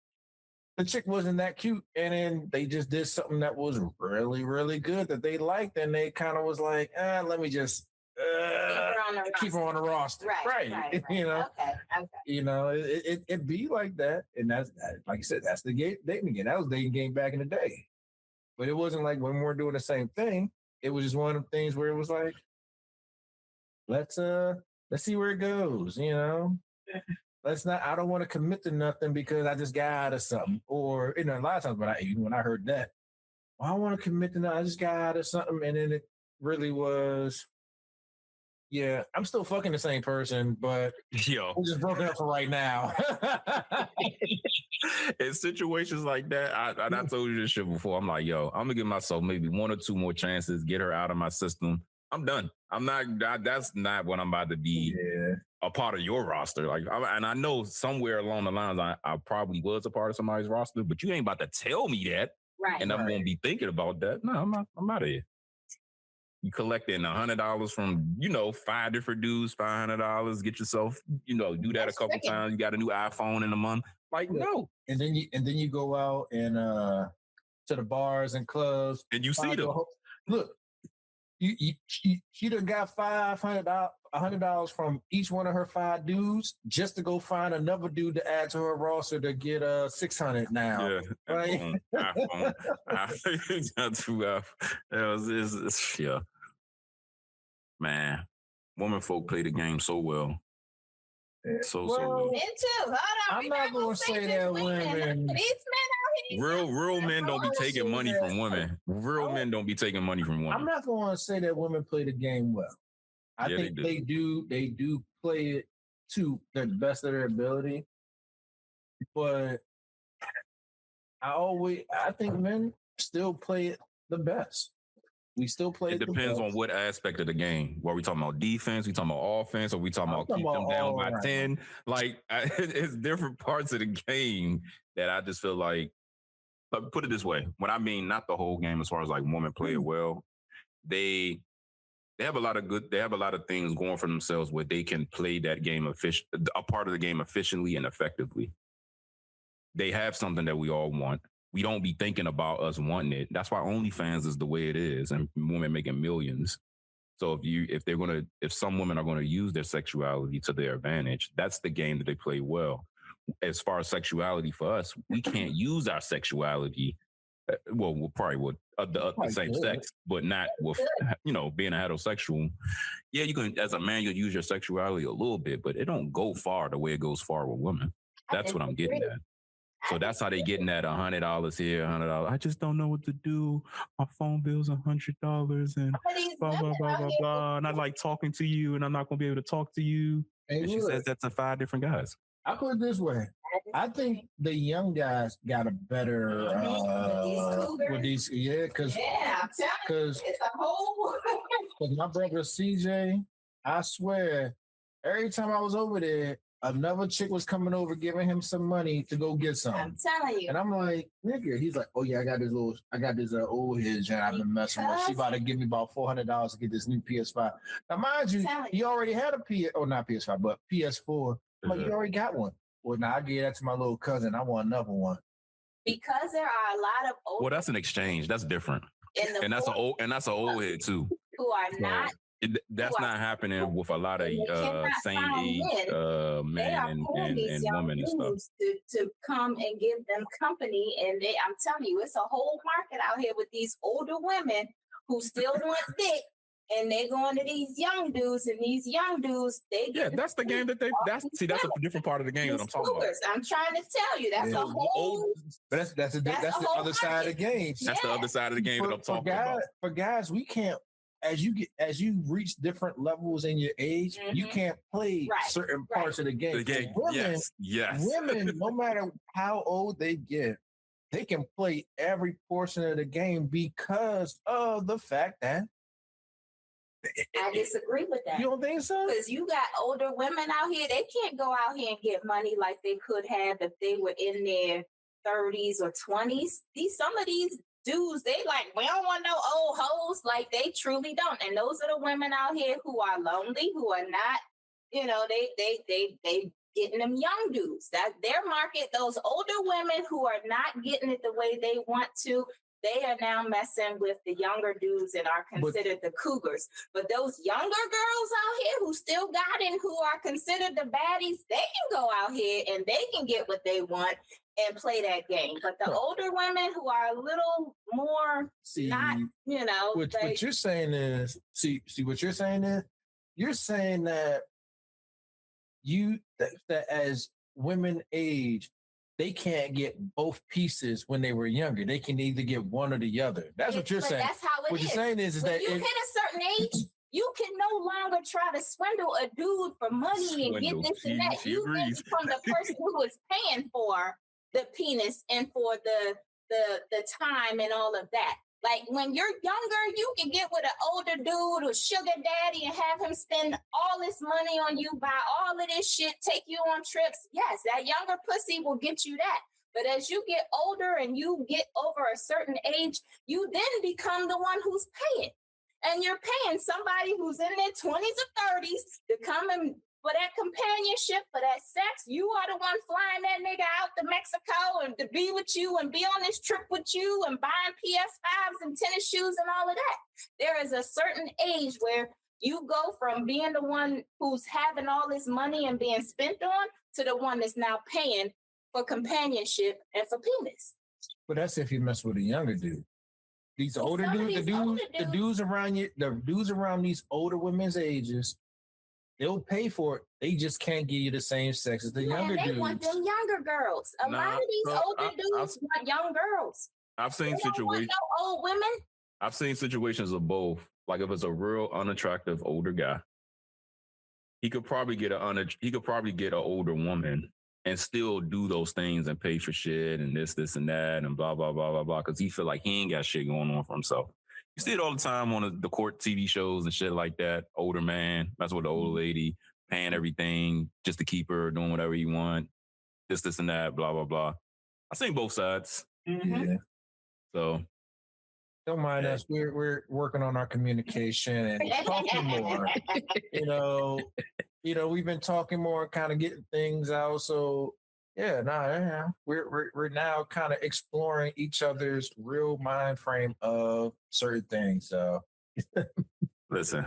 the chick wasn't that cute, and then they just did something that was really, really good that they liked, and they kind of was like, let me just keep her on the roster. Right. You know, okay. You know, it be like that, and that's like I said, that's the dating game. That was dating game back in the day, but it wasn't like when we were doing the same thing. It was just one of the things where it was like, let's see where it goes. You know. I don't want to commit to nothing because I just got out of something. Or, you know, a lot of times when I heard that, I want to commit to nothing. I just got out of something. And then it really was, yeah, I'm still fucking the same person, but we're just broken up for right now. In situations like that, I told you this shit before. I'm like, I'm going to give myself maybe 1 or 2 more chances, get her out of my system. I'm done. That's not what I'm about to be. Yeah. A part of your roster. Like, and I know somewhere along the lines, I probably was a part of somebody's roster, but you ain't about to tell me that. Right. And I'm going to be thinking about that. No, I'm out of here. You collecting $100 from, 5 different dudes, $500, get yourself, do that a couple times. You got a new iPhone in a month. Like, no. And then you go out and to the bars and clubs. And you see them. Look, she done got $100 from each one of her 5 dudes just to go find another dude to add to her roster to get $600 now. Yeah, right? Yeah. Man, women folk play the game so well. So well. Men too. Hold on. I'm not gonna say that women. These men out here. Real men don't be taking money from women. Real men don't be taking money from women. I'm not gonna say that women play the game well. I think they do play it to the best of their ability. But I think men still play it the best. We still play it. It depends on what aspect of the game. What are we talking about? Defense? We talking about offense? Or we talking about keep them down by 10? Like, it's different parts of the game that I just feel like. But put it this way: when I mean not the whole game, as far as like women play it well, they have a lot of things going for themselves where they can play that game a part of the game efficiently and effectively. They have something that we all want. We don't be thinking about us wanting it. That's why OnlyFans is the way it is, and women making millions. So if some women are going to use their sexuality to their advantage, that's the game that they play well. As far as sexuality for us, we can't use our sexuality. Well, we'll probably would the same sex, but not with being a heterosexual. Yeah, you can as a man you'll use your sexuality a little bit, but it don't go far the way it goes far with women. That's what I'm getting at. So that's how they getting that $100 here, $100. I just don't know what to do. My phone bill's $100 and blah, blah, blah, blah, blah. And I like talking to you and I'm not going to be able to talk to you. Hey, and she says that to 5 different guys. I put it this way. I think the young guys got a better with these, because it's a whole. Because my brother CJ, I swear, every time I was over there, another chick was coming over giving him some money to go get something. I'm telling you. And I'm like, nigga, he's like, oh yeah, I got this old head and I've been messing with. She about to give me about $400 to get this new PS5. Now, mind you, he already had not PS5, but PS4. I'm like, you already got one. Well, now I gave that to my little cousin. I want another one. Because there are a lot of Well, that's an exchange. That's different. and that's an old head too. Who are not. That's not happening with a lot of same age men and women and stuff. To come and give them company, and I'm telling you, it's a whole market out here with these older women who still want dick, and they're going to these young dudes, and these young dudes, that's the game that that's a different part of the game that I'm talking about. I'm trying to tell you, that's a whole. But that's the other side of the game. That's the other side of the game that I'm talking about. For guys, we can't. As you reach different levels in your age, you can't play certain parts of the game. Women, women, no matter how old they get, they can play every portion of the game because of the fact that. I disagree with that. You don't think so? Because you got older women out here, they can't go out here and get money like they could have if they were in their 30s or 20s. Some of these dudes, they like, we don't want no old hoes. Like, they truly don't. And those are the women out here who are lonely, who are not, they getting them young dudes. That's their market. Those older women who are not getting it the way they want to, they are now messing with the younger dudes and are considered the cougars. But those younger girls out here who still got it, who are considered the baddies, they can go out here and they can get what they want and play that game. But the older women who are a little more what you're saying is, what you're saying is, you're saying that that as women age, they can't get both pieces when they were younger. They can either get one or the other. That's what you're saying. That's how it is. What you're saying is when that you hit a certain age, you can no longer try to swindle a dude for money and get this and that. You then become the person who is paying for the penis and for the time and all of that. Like, when you're younger, you can get with an older dude or sugar daddy and have him spend all this money on you, buy all of this shit, take you on trips. Yes, that younger pussy will get you that. But as you get older and you get over a certain age, you then become the one who's paying. And you're paying somebody who's in their 20s or 30s to come and for that companionship, for that sex. You are the one flying that nigga out to Mexico and to be with you and be on this trip with you and buying PS5s and tennis shoes and all of that. There is a certain age where you go from being the one who's having all this money and being spent on to the one that's now paying for companionship and for penis. But that's if you mess with a younger dude. These older dudes, the dudes around these older women's ages, they'll pay for it. They just can't give you the same sex as the younger dudes. They want them younger girls. A lot of these older dudes want young girls. I've seen situations. No old women. I've seen situations of both. Like, if it's a real unattractive older guy, he could probably get an older woman and still do those things and pay for shit and this and that and blah blah blah blah blah, because he feel like he ain't got shit going on for himself. You see it all the time on the court TV shows and shit like that. Older man, that's what the older lady paying everything just to keep her doing whatever you want. This and that, blah blah blah. I've seen both sides. Mm-hmm. Yeah. So don't mind us. We're working on our communication and talking more. We've been talking more, kind of getting things out. So we're now kind of exploring each other's real mind frame of certain things. So listen,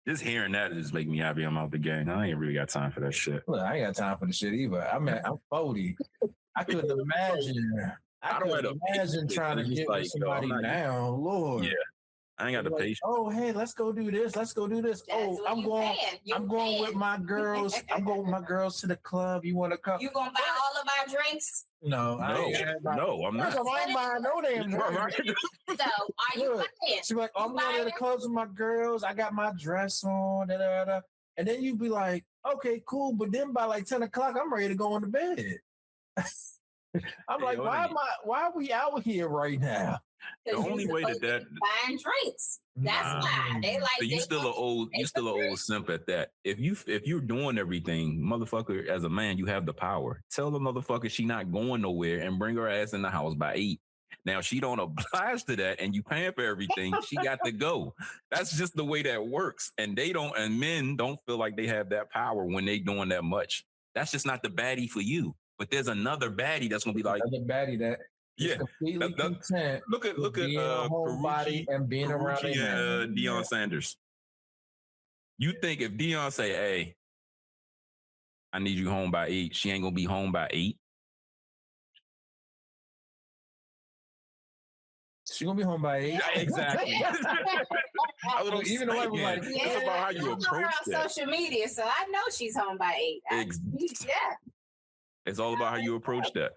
just hearing that just make me happy I'm out the game. I ain't really got time for that shit. Look, I ain't got time for the shit either. I'm 40. I couldn't imagine. I couldn't imagine trying to get with somebody now. Lord. Yeah. I ain't got the patience. Oh, hey, let's go do this. Let's go do this. I'm going with my girls. I'm going with my girls to the club. You want to come? You gonna buy all of our drinks? No, I'm not. I ain't buying no damn drink. So are you paying? She's like, I'm going to the clubs with my girls. I got my dress on. And then you be like, okay, cool. But then by like 10 o'clock, I'm ready to go into bed. I'm like, why are we out here right now? The only way that buying drinks. That's why they like. So you still an old simp at that. If you're doing everything, motherfucker, as a man, you have the power. Tell the motherfucker she not going nowhere and bring her ass in the house by 8. Now she don't oblige to that, and you paying for everything. She got to go. That's just the way that works. And men don't feel like they have that power when they doing that much. That's just not the baddie for you. But there's another baddie that's gonna be like another baddie that is completely content. Look at being a homebody and being around and Deion Sanders. You think if Deion say, "Hey, I need you home by 8," she ain't gonna be home by 8? She's gonna be home by 8. Yeah, exactly. Even though I was like, it's about how you approach that. Social media, so I know she's home by 8. Yeah. It's all about how you approach that.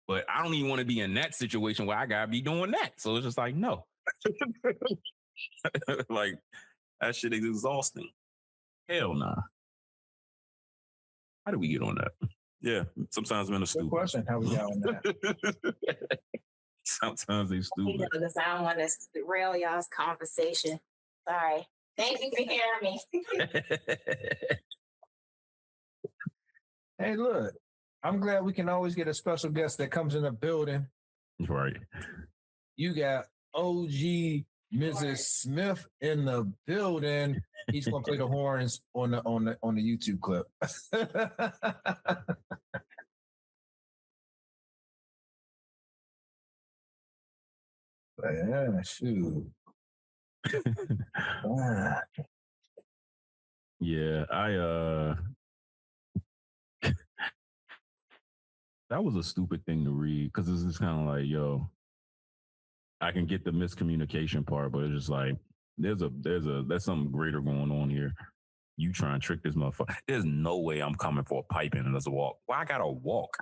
But I don't even want to be in that situation where I gotta be doing that. So it's just like, no. Like, that shit is exhausting. Hell nah. How did we get on that? Yeah, sometimes men are stupid. Good question. How we got on that? Sometimes they stupid. Because I don't want to derail y'all's conversation. Sorry. Thank you for hearing me. Hey, look, I'm glad we can always get a special guest that comes in the building. Right. You got OG Mrs. Smith in the building. He's gonna play the horns on the YouTube clip. Yeah, shoot. Yeah, that was a stupid thing to read because it's just kind of like, yo, I can get the miscommunication part, but it's just like there's something greater going on here. You try and trick this motherfucker. There's no way I'm coming for a pipe in and let's walk. Well, I gotta walk.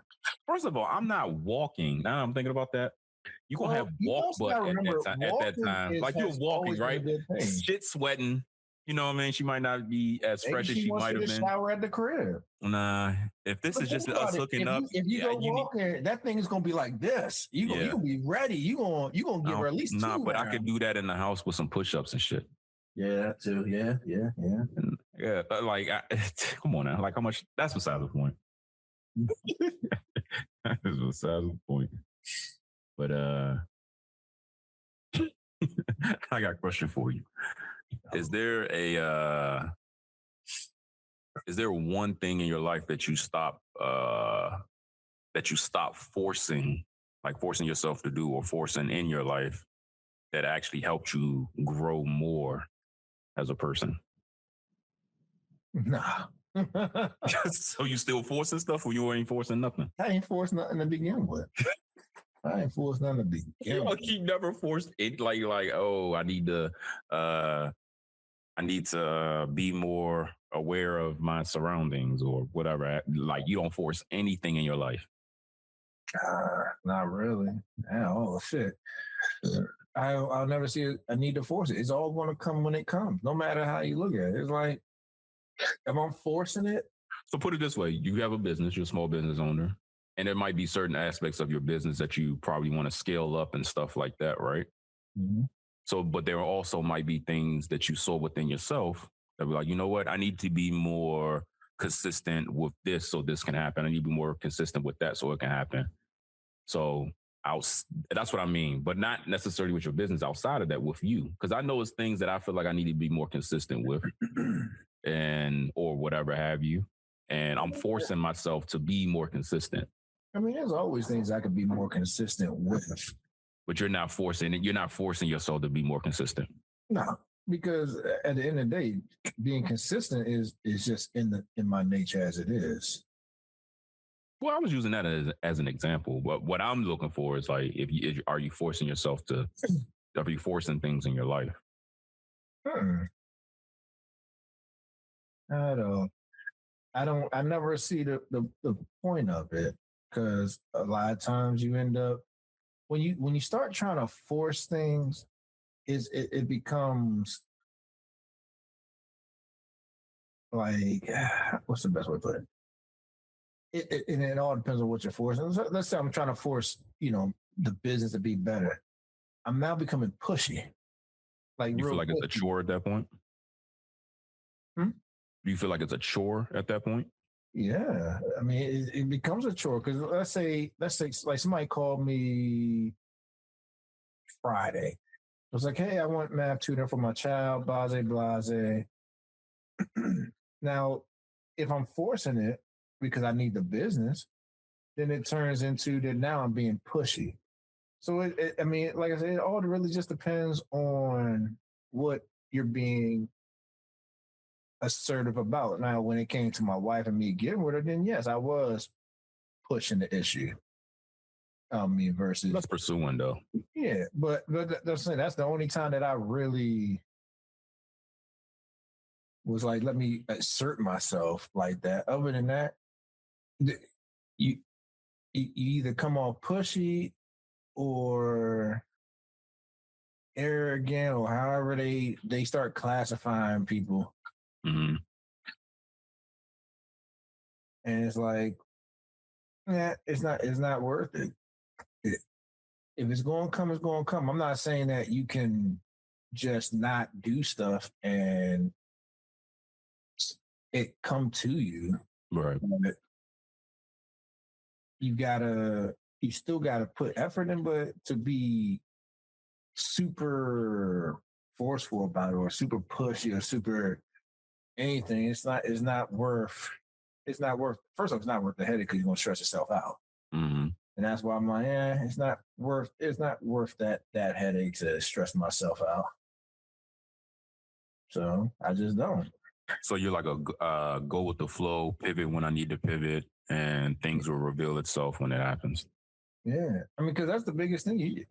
First of all, I'm not walking. Now I'm thinking about that. You gonna have walk butt at that time. Like you're walking, right? Shit sweating. You know what I mean? She might not be as fresh as she might have been. Shower at the crib. Nah, if this is just us hooking up, if you go walking, that thing is gonna be like this. You gonna be ready. You gonna give her at least 2 but I could do that in the house with some push-ups and shit. Yeah, that too. Yeah. Like, come on now. Like, how much? That's beside the point. That is beside the point. But I got a question for you. Is there one thing in your life that you stop forcing, like forcing yourself to do or forcing in your life that actually helped you grow more as a person? Nah. So you still forcing stuff or you ain't forcing nothing? I ain't forcing nothing to begin with. I ain't forced none of these. You never forced it like, oh, I need to be more aware of my surroundings or whatever. Like you don't force anything in your life. Not really. Oh shit. I'll never see a need to force it. It's all going to come when it comes, no matter how you look at it. It's like, if I'm forcing it. So put it this way: you have a business, you're a small business owner. And there might be certain aspects of your business that you probably want to scale up and stuff like that, right? Mm-hmm. So, but there also might be things that you saw within yourself that be like, you know what? I need to be more consistent with this so this can happen. I need to be more consistent with that so it can happen. So that's what I mean, but not necessarily with your business, outside of that with you. Because I know it's things that I feel like I need to be more consistent with or whatever have you. And I'm forcing myself to be more consistent. I mean, there's always things I could be more consistent with. But you're not forcing it. You're not forcing yourself to be more consistent. No, because at the end of the day, being consistent is just in my nature as it is. Well, I was using that as an example. But what I'm looking for is like, are you forcing yourself to? Are you forcing things in your life? I never see the point of it, because a lot of times you end up when you start trying to force things, it becomes like, what's the best way to put it? It all depends on what you're forcing. Let's say I'm trying to force, the business to be better. I'm now becoming pushy. Like, you feel like it's a chore at that point? Do you feel like it's a chore at that point? Yeah, I mean, it becomes a chore because let's say like somebody called me Friday. It was like, hey, I want math tutor for my child, blase. Now, if I'm forcing it because I need the business, then it turns into that now I'm being pushy. So I mean, like I said, it all really just depends on what you're being assertive about. Now, when it came to my wife and me getting with her, then yes, I was pushing the issue. I mean, versus that's pursuing though. Yeah, but that's the only time that I really was like, let me assert myself like that. Other than that, you you either come off pushy or arrogant or however they start classifying people. Mm-hmm. And it's like, yeah, it's not worth it. If it's going to come, it's going to come. I'm not saying that you can just not do stuff and it come to you. Right. But you still gotta put effort in, but to be super forceful about it or super pushy or super anything, it's not worth first off, it's not worth the headache because you're gonna stress yourself out. Mm-hmm. And that's why I'm like, it's not worth that headache to stress myself out. So I just don't. So you're like a go with the flow, pivot when I need to pivot, and things will reveal itself when it happens. Yeah, I mean, because that's the biggest thing.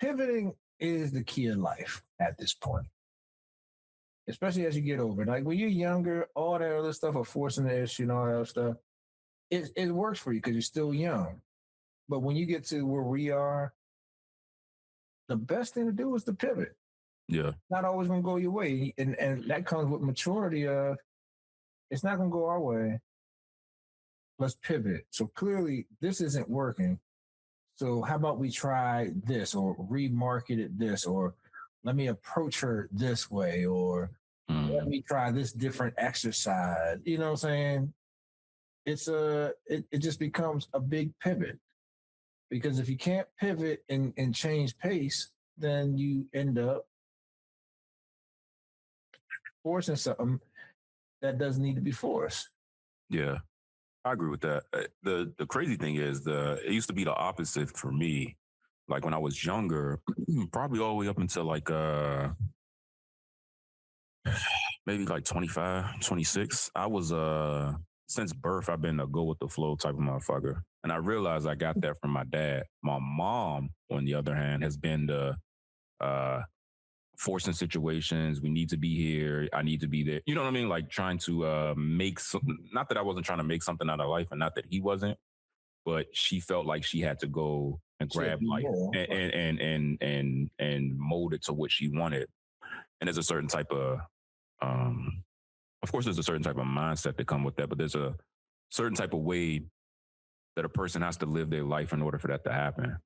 Pivoting is the key of life at this point, especially as you get older. Like when you're younger, all that other stuff of forcing the issue and all that other stuff, it works for you because you're still young. But when you get to where we are, the best thing to do is to pivot. Yeah. Not always gonna go your way. And that comes with maturity of it's not gonna go our way. Let's pivot. So clearly this isn't working. So how about we try this or remarket it this or let me approach her this way or let me try this different exercise. You know what I'm saying? It just becomes a big pivot. Because if you can't pivot and change pace, then you end up forcing something that doesn't need to be forced. Yeah, I agree with that. The crazy thing is it used to be the opposite for me. Like when I was younger, probably all the way up until like maybe like 25, 26. I was since birth I've been a go with the flow type of motherfucker. And I realized I got that from my dad. My mom, on the other hand, has been the forcing situations. We need to be here. I need to be there. You know what I mean? Like trying to make not that I wasn't trying to make something out of life and not that he wasn't, but she felt like she had to go and grab life and mold it to what she wanted. And there's a certain type of course there's a certain type of mindset that come with that, but there's a certain type of way that a person has to live their life in order for that to happen.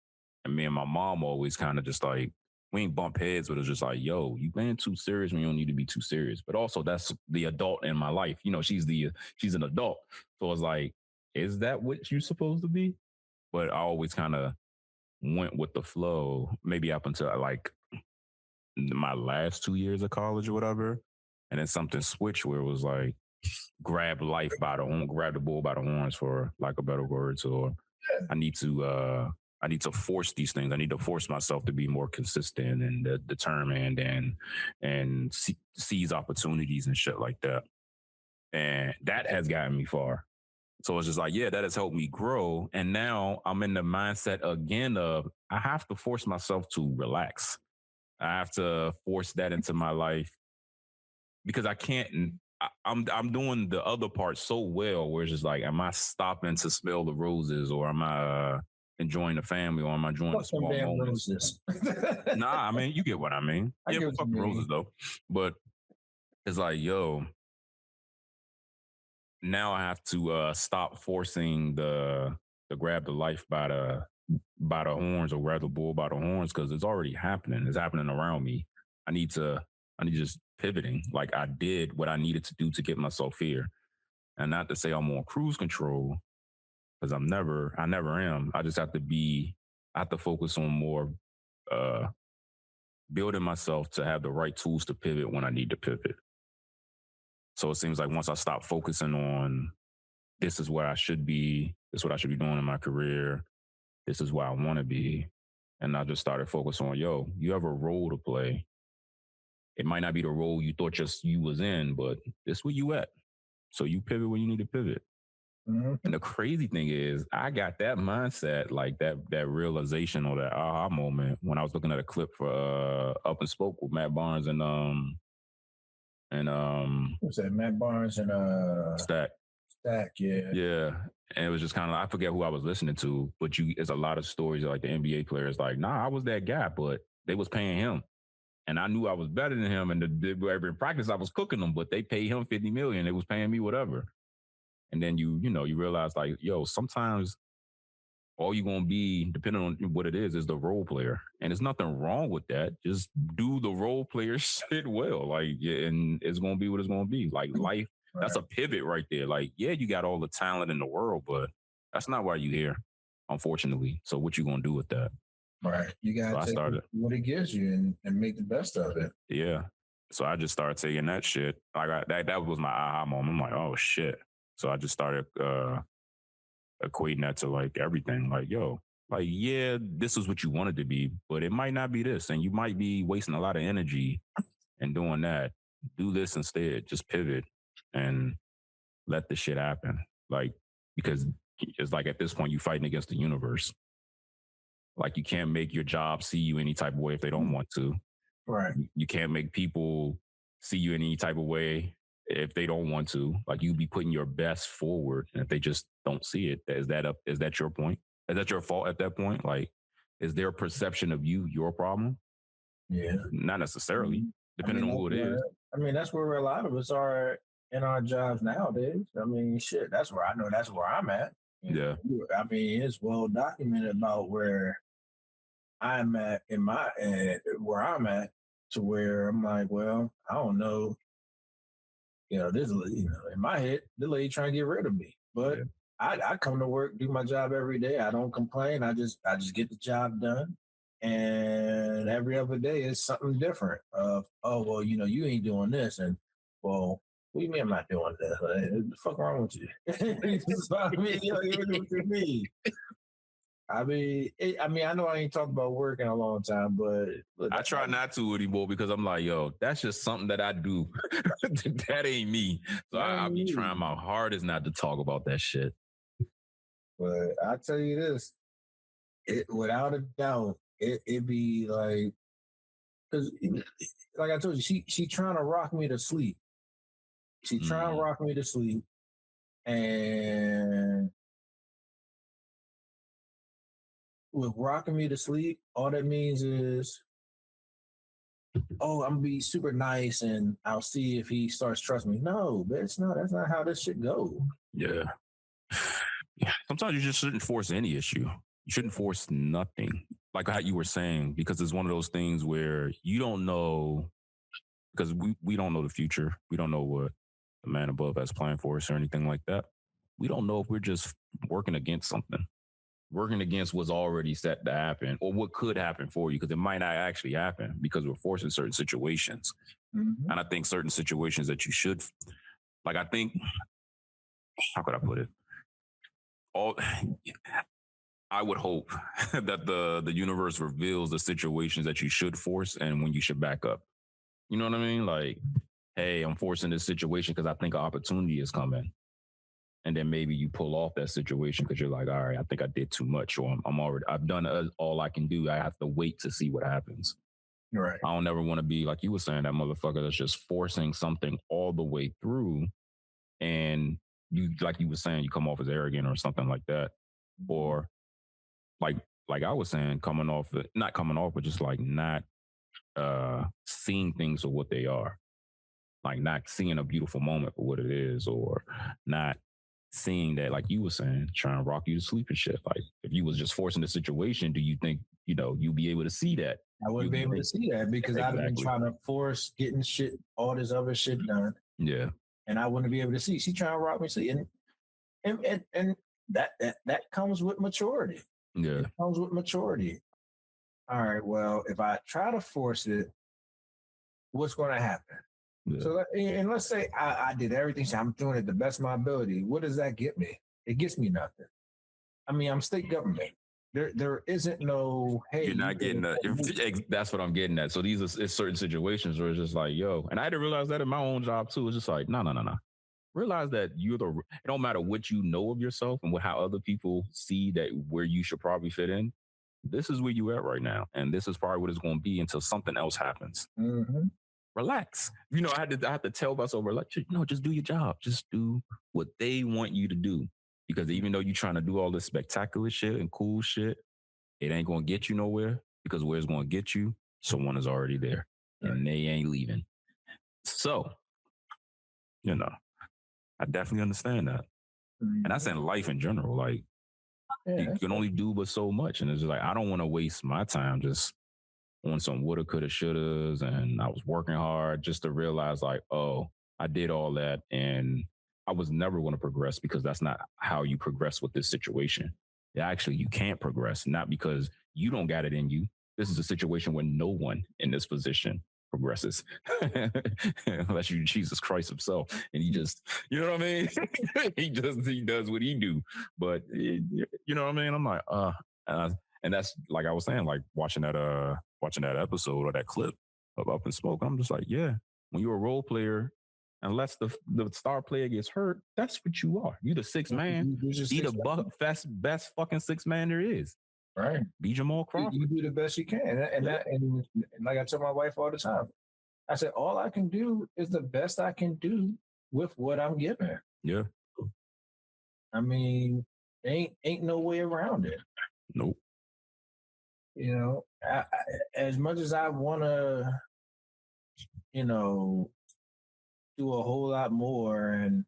And me and my mom always kind of just like, we ain't bump heads, but it's just like, yo, you being too serious when you don't need to be too serious. But also that's the adult in my life. You know, she's an adult. So it's like, is that what you're supposed to be? But I always kind of went with the flow, maybe up until like my last 2 years of college or whatever. And then something switched where it was like, grab life by the horn, grab the bull by the horns, for lack of better words, or I need to force these things. I need to force myself to be more consistent and determined and seize opportunities and shit like that. And that has gotten me far. So it's just like, yeah, that has helped me grow. And now I'm in the mindset again of I have to force myself to relax. I have to force that into my life because I can't. I'm doing the other part so well where it's just like, am I stopping to smell the roses or am I enjoying the family or am I enjoying the small moments? Nah, I mean, you get what I mean. Yeah, fuck roses though. But it's like, yo, now I have to stop forcing the grab the life by the horns or grab the bull by the horns because it's already happening. It's happening around me. I need just pivoting. Like I did what I needed to do to get myself here. And not to say I'm on cruise control, because I never am. I just have to focus on more building myself to have the right tools to pivot when I need to pivot. So it seems like once I stop focusing on this is where I should be. This is what I should be doing in my career. This is where I want to be. And I just started focusing on, you have a role to play. It might not be the role you thought you was in, but this where you at. So you pivot when you need to pivot. Mm-hmm. And the crazy thing is, I got that mindset, like that realization or that aha moment when I was looking at a clip for Up and Spoke with Matt Barnes and what's that? Matt Barnes and Stack. Yeah. Yeah. And it was just kind of, I forget who I was listening to, but it's a lot of stories of like the NBA players like, nah, I was that guy, but they was paying him. And I knew I was better than him. And every practice I was cooking them, but they paid him $50 million. They was paying me whatever. And then you realize like, sometimes all you're going to be, depending on what it is the role player. And there's nothing wrong with that. Just do the role player shit well. Like, yeah, and it's going to be what it's going to be. Like life, right. That's a pivot right there. Like, yeah, you got all the talent in the world, but that's not why you're here, unfortunately. So what you going to do with that? Right. You got to take what it gives you and make the best of it. Yeah. So I just started taking that shit. That was my aha moment. I'm like, oh shit. So I just started equating that to like everything. Like, yeah, this is what you wanted to be, but it might not be this. And you might be wasting a lot of energy and doing that. Do this instead. Just pivot and let the shit happen. Like, because it's like at this point, you're fighting against the universe. Like, you can't make your job see you any type of way if they don't want to. Right. You can't make people see you in any type of way if they don't want to. Like, you be putting your best forward, and if they just don't see it, is that your point? Is that your fault at that point? Like, is their perception of you your problem? Yeah. Not necessarily, depending on who it is. I mean, that's where a lot of us are in our jobs nowadays. I mean, shit, that's where I'm at. Yeah. I mean, it's well documented about where I'm at where I'm at, to where I'm like, well, I don't know. In my head, the lady trying to get rid of me. But yeah. I come to work, do my job every day. I don't complain. I just get the job done. And every other day is something different. You ain't doing this. And, well, what do you mean I'm not doing this? What the fuck wrong with you? I mean, I know I ain't talked about work in a long time, but I try not to anymore because I'm like, that's just something that I do. That ain't me. So I'll be trying my hardest not to talk about that shit. But I tell you this, without a doubt, it be like, because like I told you, she trying to rock me to sleep. She trying to rock me to sleep, and with rocking me to sleep, all that means is, I'm gonna be super nice and I'll see if he starts trusting me. No, that's not how this shit goes. Yeah. Sometimes you just shouldn't force any issue. You shouldn't force nothing. Like how you were saying, because it's one of those things where you don't know, because we don't know the future. We don't know what the man above has planned for us or anything like that. We don't know if we're just working against something. Working against what's already set to happen or what could happen for you, because it might not actually happen because we're forced in certain situations. Mm-hmm. And I think certain situations that you should, like, I think, how could I put it? I would hope that the universe reveals the situations that you should force and when you should back up. You know what I mean? Like, hey, I'm forcing this situation because I think an opportunity is coming. And then maybe you pull off that situation because you're like, all right, I think I did too much, or I've done all I can do. I have to wait to see what happens. Right. I don't ever want to be, like you were saying, that motherfucker that's just forcing something all the way through. And you, like you were saying, you come off as arrogant or something like that. Or like I was saying, not coming off, but just like not seeing things for what they are. Like not seeing a beautiful moment for what it is, or not seeing that, like you were saying, trying to rock you to sleep and shit. Like if you was just forcing the situation, do you think, you'd be able to see that? I wouldn't be able to see that because I'd have been trying to force getting shit, all this other shit done. Yeah. And I wouldn't be able to see. She trying to rock me to sleep. And that comes with maturity. Yeah. It comes with maturity. All right, well, if I try to force it, what's going to happen? Yeah. So, and let's say I did everything. So I'm doing it the best of my ability. What does that get me? It gets me nothing. I mean, I'm state government. There isn't no, hey, you're not getting that's what I'm getting at. So these are certain situations where it's just like, yo, and I had to realize that in my own job too. It's just like, no. Realize that it don't matter what you know of yourself and how other people see that where you should probably fit in. This is where you at right now. And this is probably what it's going to be until something else happens. Mm-hmm. Relax. I had to tell myself, relax. Just do your job. Just do what they want you to do. Because even though you're trying to do all this spectacular shit and cool shit, it ain't going to get you nowhere, because where it's going to get you, someone is already there and they ain't leaving. So, I definitely understand that. Mm-hmm. And that's in life in general. Like, you can only do but so much. And it's just like, I don't want to waste my time just on some woulda, coulda, shouldas. And I was working hard just to realize, like, oh, I did all that and I was never going to progress, because that's not how you progress with this situation. Actually, you can't progress, not because you don't got it in you. This is a situation where no one in this position progresses unless you Jesus Christ himself, and he just, you know what I mean? he does what he do. But you know what I mean? I'm like, and that's like I was saying, like watching that episode or that clip of Up in Smoke. I'm just like, yeah, when you're a role player, unless the star player gets hurt, that's what you are. You the sixth man. Be the best fucking sixth man there is. Right. Be Jamal Crawford. You do the best you can. And like I tell my wife all the time, I said, all I can do is the best I can do with what I'm given. Yeah. I mean, ain't no way around it. Nope. I, as much as I want to, do a whole lot more, and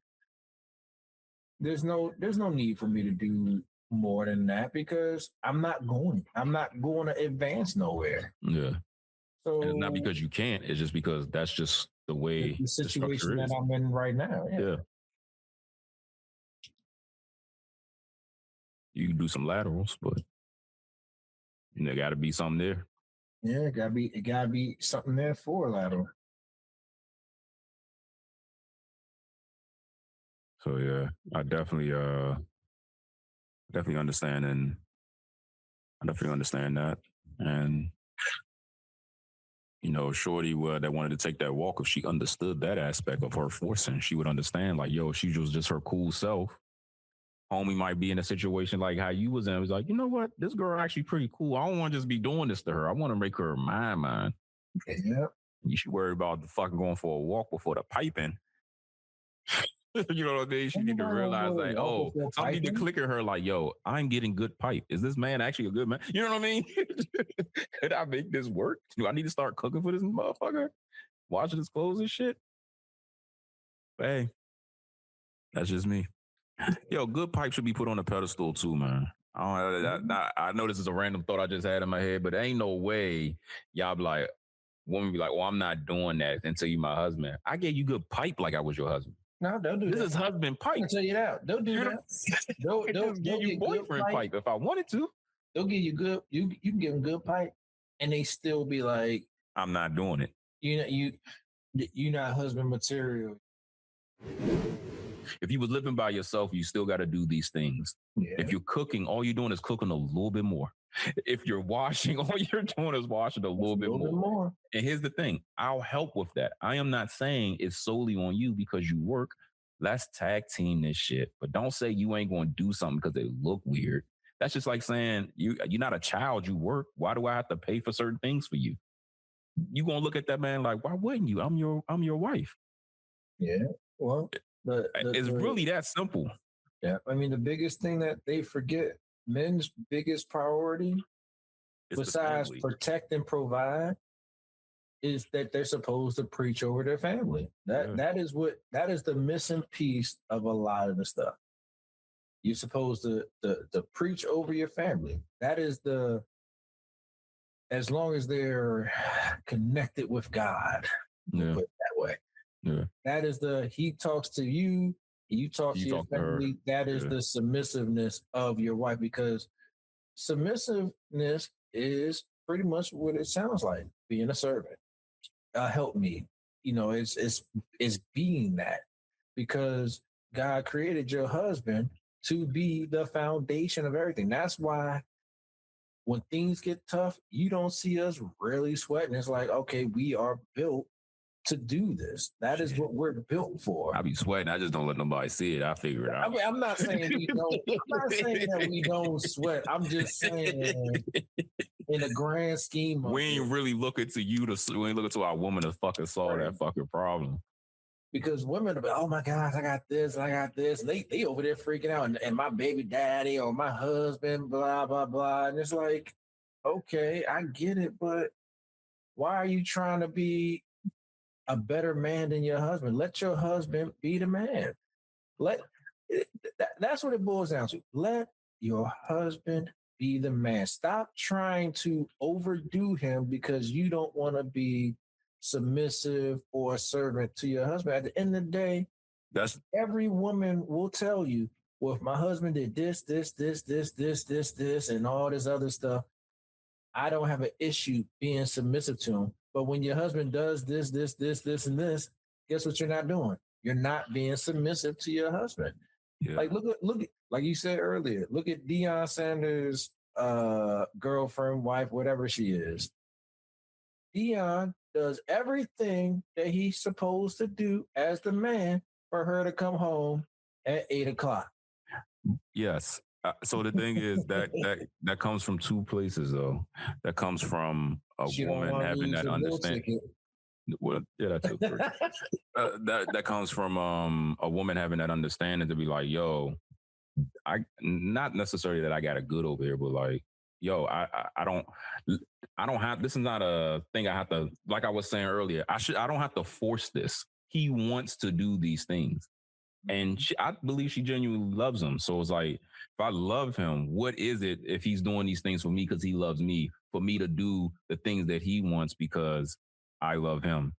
there's no need for me to do more than that, because I'm not going to advance nowhere. Yeah. So and it's not because you can't, it's just because that's just the way the situation that I'm in right now. Yeah. You can do some laterals, but there got to be something there. Yeah, it gotta be something there for a lateral. So yeah, I definitely understand, and I definitely understand that. And Shorty that wanted to take that walk, if she understood that aspect of her forcing, she would understand, like, yo, she was just her cool self. Homie might be in a situation like how you was in. It was like, you know what? This girl actually pretty cool. I don't want to just be doing this to her. I want to make her mine. Yeah. You should worry about the fucking going for a walk before the piping. You know what I mean? She need to realize, like, oh, something need to click at her, like, yo, I'm getting good pipe. Is this man actually a good man? You know what I mean? Could I make this work? Do I need to start cooking for this motherfucker? Washing his clothes and shit? But hey, that's just me. Yo, good pipe should be put on a pedestal too, man. I know this is a random thought I just had in my head, but ain't no way y'all be like, woman be like, well, I'm not doing that until you my husband. I gave you good pipe like I was your husband. No, don't do that. This is husband pipe. I'll tell you that. Don't do that. They'll give you boyfriend pipe if I wanted to. They'll give you good. You can give them good pipe, and they still be like, I'm not doing it. You're not husband material. If you was living by yourself, you still got to do these things. Yeah. If you're cooking, all you're doing is cooking a little bit more. If you're washing, all you're doing is washing a little bit more. And here's the thing. I'll help with that. I am not saying it's solely on you because you work. Let's tag team this shit. But don't say you ain't going to do something because they look weird. That's just like saying you're not a child, you work. Why do I have to pay for certain things for you? You going to look at that man like, why wouldn't you? I'm your wife. Yeah. Well, it's really that simple. Yeah. I mean, the biggest thing that they forget, men's biggest priority, besides protect and provide, is that they're supposed to preach over their family. That is the missing piece of a lot of the stuff. You're supposed to preach over your family. That is as long as they're connected with God, put it that way. Yeah. That is he talks to you, you talk to your family. That is the submissiveness of your wife, because submissiveness is pretty much what it sounds like, being a servant, a helpmeet. it's being that, because God created your husband to be the foundation of everything. That's why when things get tough, you don't see us really sweating. It's like, okay, we are built to do this. That is what we're built for. I be sweating. I just don't let nobody see it. I figure it out. I mean, I'm not saying we don't. I'm not saying that we don't sweat. I'm just saying, in the grand scheme of we ain't really looking to you to. We ain't looking to our woman to fucking solve that fucking problem. Because women are like, oh my gosh, I got this, I got this. They over there freaking out, and my baby daddy or my husband, blah blah blah. And it's like, okay, I get it, but why are you trying to be a better man than your husband? Let your husband be the man. That's what it boils down to. Let your husband be the man. Stop trying to overdo him because you don't want to be submissive or a servant to your husband. At the end of the day, every woman will tell you, well, if my husband did this, and all this other stuff, I don't have an issue being submissive to him. But when your husband does this, and this, guess what you're not doing? You're not being submissive to your husband. Yeah. Like look at like you said earlier, look at Deion Sanders' girlfriend, wife, whatever she is. Deion does everything that he's supposed to do as the man for her to come home at 8:00. Yes. So the thing is that comes from two places, though. That comes from a woman having that understanding. Well, yeah, that's true. That comes from a woman having that understanding to be like, yo, I not necessarily that I got it good over here, but like, yo, I don't have, this is not a thing I have to, like I was saying earlier, I don't have to force this. He wants to do these things. And I believe she genuinely loves him. So it's like, if I love him, what is it if he's doing these things for me because he loves me, for me to do the things that he wants because I love him?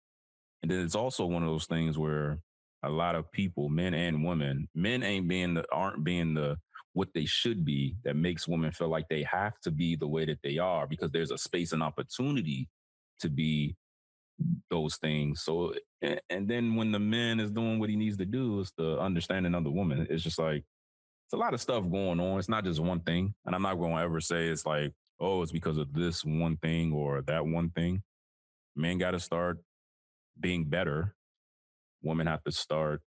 And then it's also one of those things where a lot of people, men and women, men aren't being the what they should be. That makes women feel like they have to be the way that they are because there's a space and opportunity to be those things. So, and then when the man is doing what he needs to do, it's the understanding of the woman. It's just like, it's a lot of stuff going on. It's not just one thing. And I'm not going to ever say it's like, oh, it's because of this one thing or that one thing. Men got to start being better. Some women have to start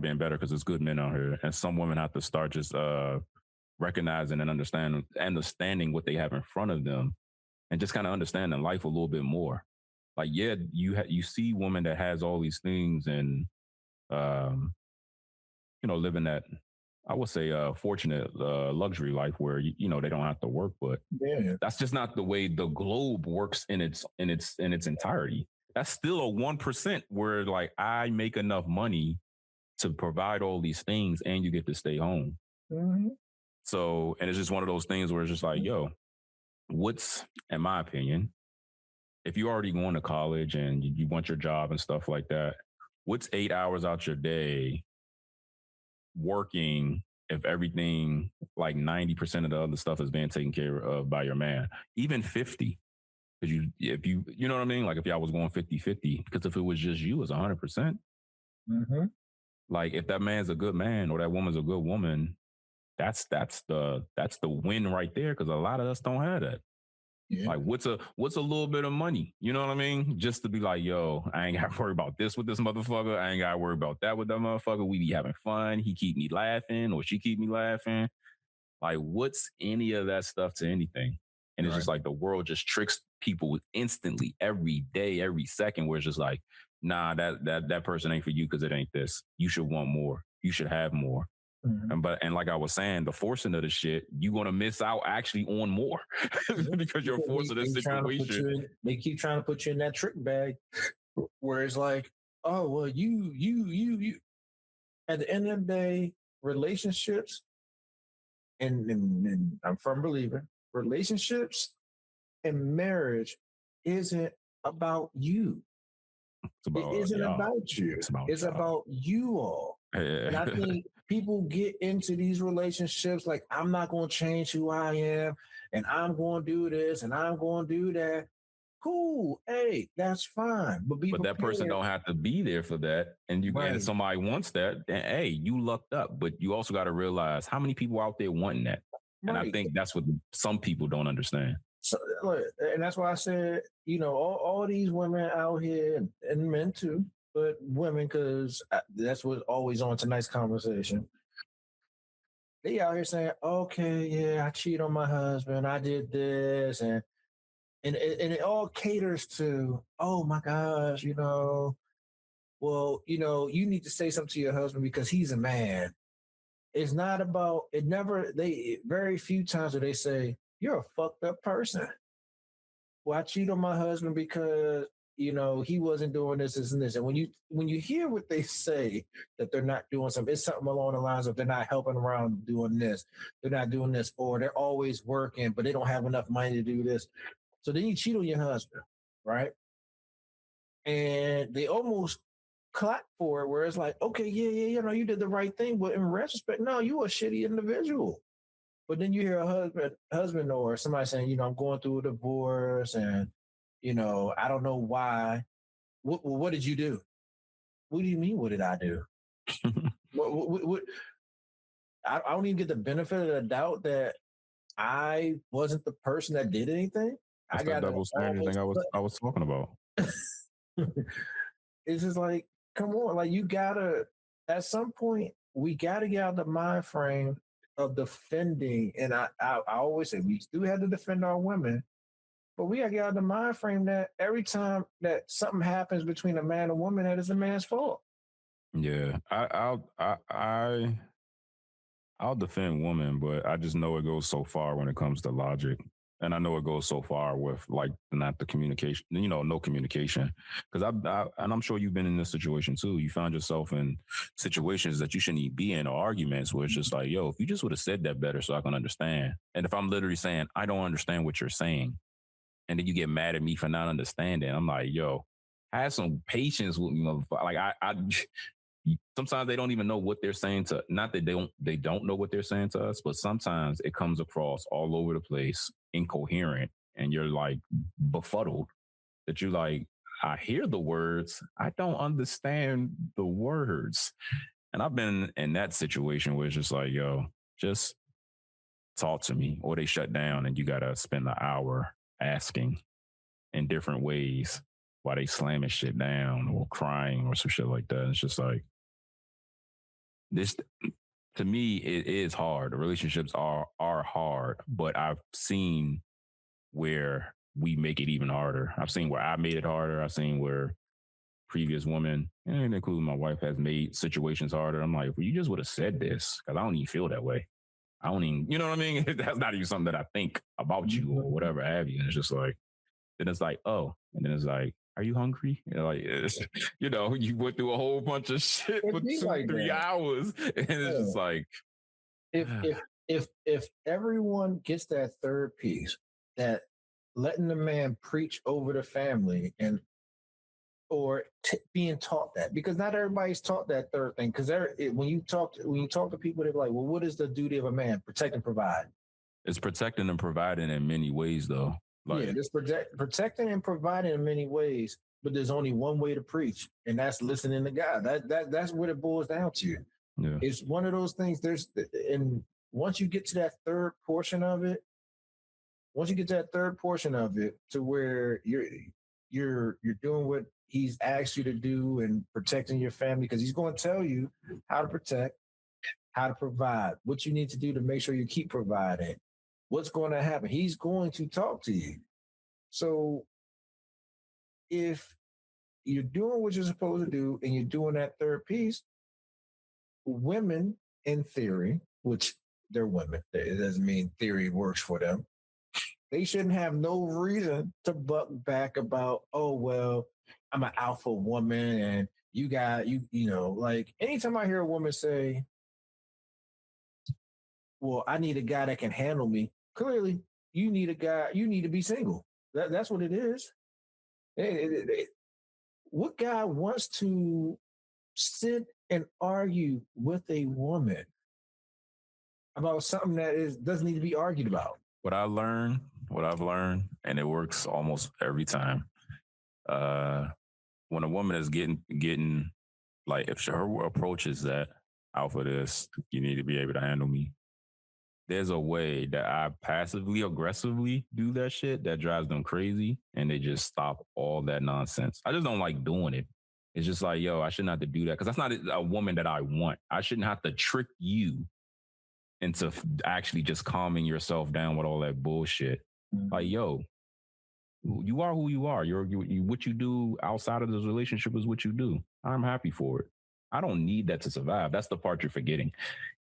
being better because there's good men out here. And some women have to start just recognizing and understanding what they have in front of them and just kind of understanding life a little bit more. Like, yeah, you see women that has all these things and, living that, I would say, fortunate luxury life where, they don't have to work, but that's just not the way the globe works in its entirety. That's still a 1% where like I make enough money to provide all these things and you get to stay home. Mm-hmm. So, and it's just one of those things where it's just like, yo, what's, in my opinion, if you're already going to college and you want your job and stuff like that, what's 8 hours out your day working if everything, like 90% of the other stuff is being taken care of by your man? Even 50. Because you know what I mean? Like if y'all was going 50-50, because if it was just you, it's 100%. Mm-hmm. Like if that man's a good man or that woman's a good woman, that's the win right there. Because a lot of us don't have that. Yeah. Like what's a little bit of money? You know what I mean? Just to be like, yo, I ain't got to worry about this with this motherfucker. I ain't got to worry about that with that motherfucker. We be having fun. He keep me laughing or she keep me laughing. Like what's any of that stuff to anything? And it's just like the world just tricks people instantly every day, every second, where it's just like, nah, that person ain't for you because it ain't this. You should want more. You should have more. Mm-hmm. And like I was saying, the forcing of the shit, you're going to miss out actually on more because you're forcing this situation. They keep trying to put you in that trick bag where it's like, oh, well, you. At the end of the day, relationships, and I'm a firm believer, relationships and marriage isn't about you. It isn't about you. It's about you all. Yeah. And I think people get into these relationships like, I'm not going to change who I am, and I'm going to do this, and I'm going to do that. cool. Hey, that's fine. But that person don't have to be there for that. And and somebody wants that, then hey, you lucked up. But you also got to realize how many people out there wanting that. And I think that's what some people don't understand. So, and that's why I said, all these women out here, and men too, but women, because that's what's always on tonight's conversation. They out here saying, okay, yeah, I cheat on my husband. I did this. And it all caters to, oh my gosh, well, you need to say something to your husband because he's a man. It's not about, very few times do they say, you're a fucked up person. Well, I cheat on my husband because, he wasn't doing this and this. And when you hear what they say that they're not doing something, it's something along the lines of they're not helping around doing this, they're not doing this, or they're always working, but they don't have enough money to do this. So then you cheat on your husband, right? And they almost clap for it, where it's like, okay, yeah, you did the right thing, but in retrospect, no, you a shitty individual. But then you hear a husband or somebody saying, I'm going through a divorce, and I don't know why. What did you do? What do you mean? What did I do? what, I don't even get the benefit of the doubt that I wasn't the person that did anything. That's that double standard thing I was talking about. It's just like, come on, like you gotta. At some point, we gotta get out of the mind frame of defending. And I always say we do have to defend our women, but we gotta get out of the mind frame that every time that something happens between a man and woman, that is a man's fault. Yeah, I'll defend women, but I just know it goes so far when it comes to logic. And I know it goes so far with like not the communication, no communication. Because and I'm sure you've been in this situation too. You found yourself in situations that you shouldn't even be in, or arguments where it's just like, yo, if you just would have said that better so I can understand. And if I'm literally saying, I don't understand what you're saying, and then you get mad at me for not understanding, I'm like, yo, have some patience with me, motherfucker. Like I sometimes they don't even know what they're saying to, not that they don't know what they're saying to us, but sometimes it comes across all over the place, incoherent, and you're like befuddled that you like, I hear the words, I don't understand the words. And I've been in that situation where it's just like, yo, just talk to me, or they shut down and you got to spend an hour asking in different ways while they slamming shit down or crying or some shit like that. It's just like, this, to me, it is hard. The relationships are hard, but I've seen where we make it even harder. I've seen where I made it harder. I've seen where previous women, and including my wife, has made situations harder. I'm like, well, you just would have said this, because I don't even feel that way. I don't even, you know what I mean? That's not even something that I think about you or whatever have you. And it's just like, then it's like, oh, and then it's like, are you hungry? You went through a whole bunch of shit for 2-3 hours, and it's just like, if everyone gets that third piece, that letting the man preach over the family, and or being taught that, because not everybody's taught that third thing. Because when you talk to people, they're like, well, what is the duty of a man? Protect and provide. It's protecting and providing in many ways, though. Like, it's protecting and providing in many ways, but there's only one way to preach, and that's listening to God. That's what it boils down to. Yeah. It's one of those things. And once you get to that third portion of it, to where you're doing what he's asked you to do and protecting your family, because he's going to tell you how to protect, how to provide, what you need to do to make sure you keep providing, what's going to happen. He's going to talk to you. So if you're doing what you're supposed to do and you're doing that third piece, women, in theory, which they're women, it doesn't mean theory works for them, they shouldn't have no reason to buck back about, oh, well, I'm an alpha woman and you got, like anytime I hear a woman say, well, I need a guy that can handle me, clearly you need a guy, you need to be single. That's what it is. What guy wants to sit and argue with a woman about something that doesn't need to be argued about? What I learned what I've learned, and it works almost every time. When a woman is getting like, if her approach is that alpha this, you need to be able to handle me. There's a way that I passively aggressively do that shit that drives them crazy, and they just stop all that nonsense. I just don't like doing it. It's just like, yo, I shouldn't have to do that because that's not a woman that I want. I shouldn't have to trick you into actually just calming yourself down with all that bullshit. Mm-hmm. Like, yo, you are who you are. You what you do outside of this relationship is what you do. I'm happy for it. I don't need that to survive. That's the part you're forgetting.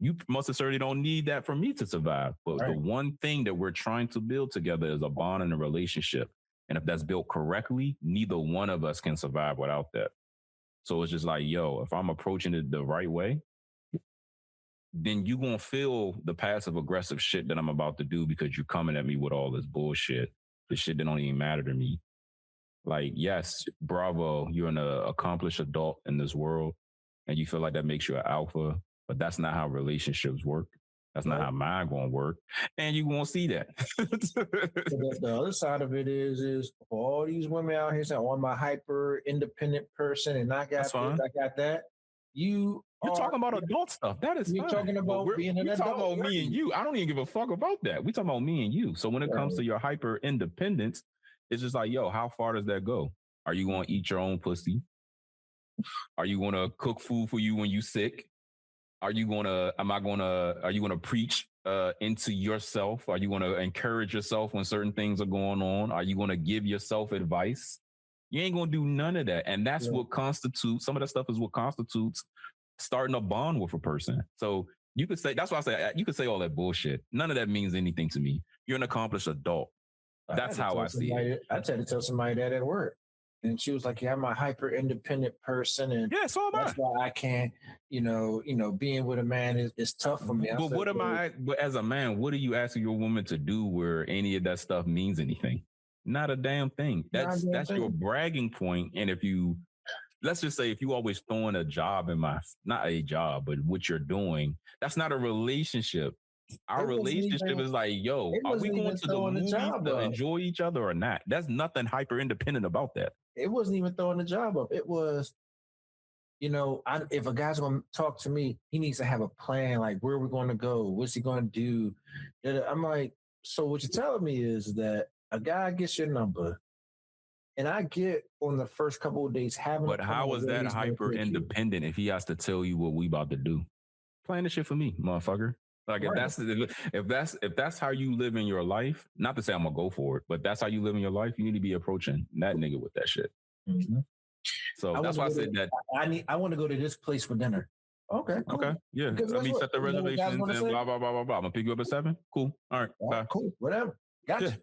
You most certainly don't need that for me to survive. But the one thing that we're trying to build together is a bond and a relationship. And if that's built correctly, neither one of us can survive without that. So it's just like, yo, if I'm approaching it the right way, then you're going to feel the passive aggressive shit that I'm about to do because you're coming at me with all this bullshit, the shit that don't even matter to me. Like, yes, bravo, you're an accomplished adult in this world and you feel like that makes you an alpha, but that's not how relationships work. That's not how mine going to work. And you won't see that. The other side of it is for all these women out here saying, I'm a hyper independent person and I got this, I got that. You're talking about adult stuff. That is you're fine. Talking about being an adult. We're talking about me and you. I don't even give a fuck about that. We're talking about me and you. So when it comes to your hyper independence, it's just like, yo, how far does that go? Are you going to eat your own pussy? Are you going to cook food for you when you sick? Are you going to preach into yourself? Are you going to encourage yourself when certain things are going on? Are you going to give yourself advice? You ain't going to do none of that. And that's what constitutes, some of that stuff is what constitutes starting a bond with a person. So you could say, that's why I say, you could say all that bullshit. None of that means anything to me. You're an accomplished adult. That's how I see it. I tried to tell somebody that at work. And she was like, yeah, I'm a hyper independent person. And so that's why I can't, being with a man is tough for me. But as a man, what are you asking your woman to do where any of that stuff means anything? Not a damn thing. That's your bragging point. And let's just say if you always throwing a job in not a job, but what you're doing, that's not a relationship. Our relationship is like, yo, are we going to the movies to enjoy each other or not? There's nothing hyper independent about that. It wasn't even throwing the job up. It was, if a guy's going to talk to me, he needs to have a plan, like where we're going to go, what's he going to do. I'm like, so what you're telling me is that a guy gets your number, and I get on the first couple of days having. But how is that hyper independent if he has to tell you what we about to do? Plan the shit for me, motherfucker. Like if that's how you live in your life, not to say I'm gonna go for it, but that's how you live in your life, you need to be approaching that nigga with that shit. Mm-hmm. So that's why I said that I want to go to this place for dinner. Okay. Cool. Okay. Yeah. Let me set the reservations and blah blah blah blah blah. I'm gonna pick you up at 7. Cool. All right. Bye. Cool. Whatever. Gotcha.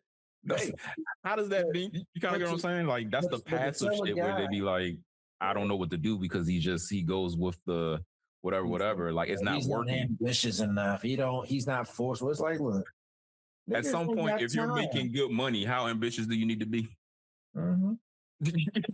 Yeah. Hey, how does that mean? You kind of get what I'm saying? Like that's the passive shit where they be like, I don't know what to do because he goes with the whatever. Like it's not working. Not ambitious enough. He's not forceful. It's like, look. At some point, if you're making good money, how ambitious do you need to be? Mm-hmm.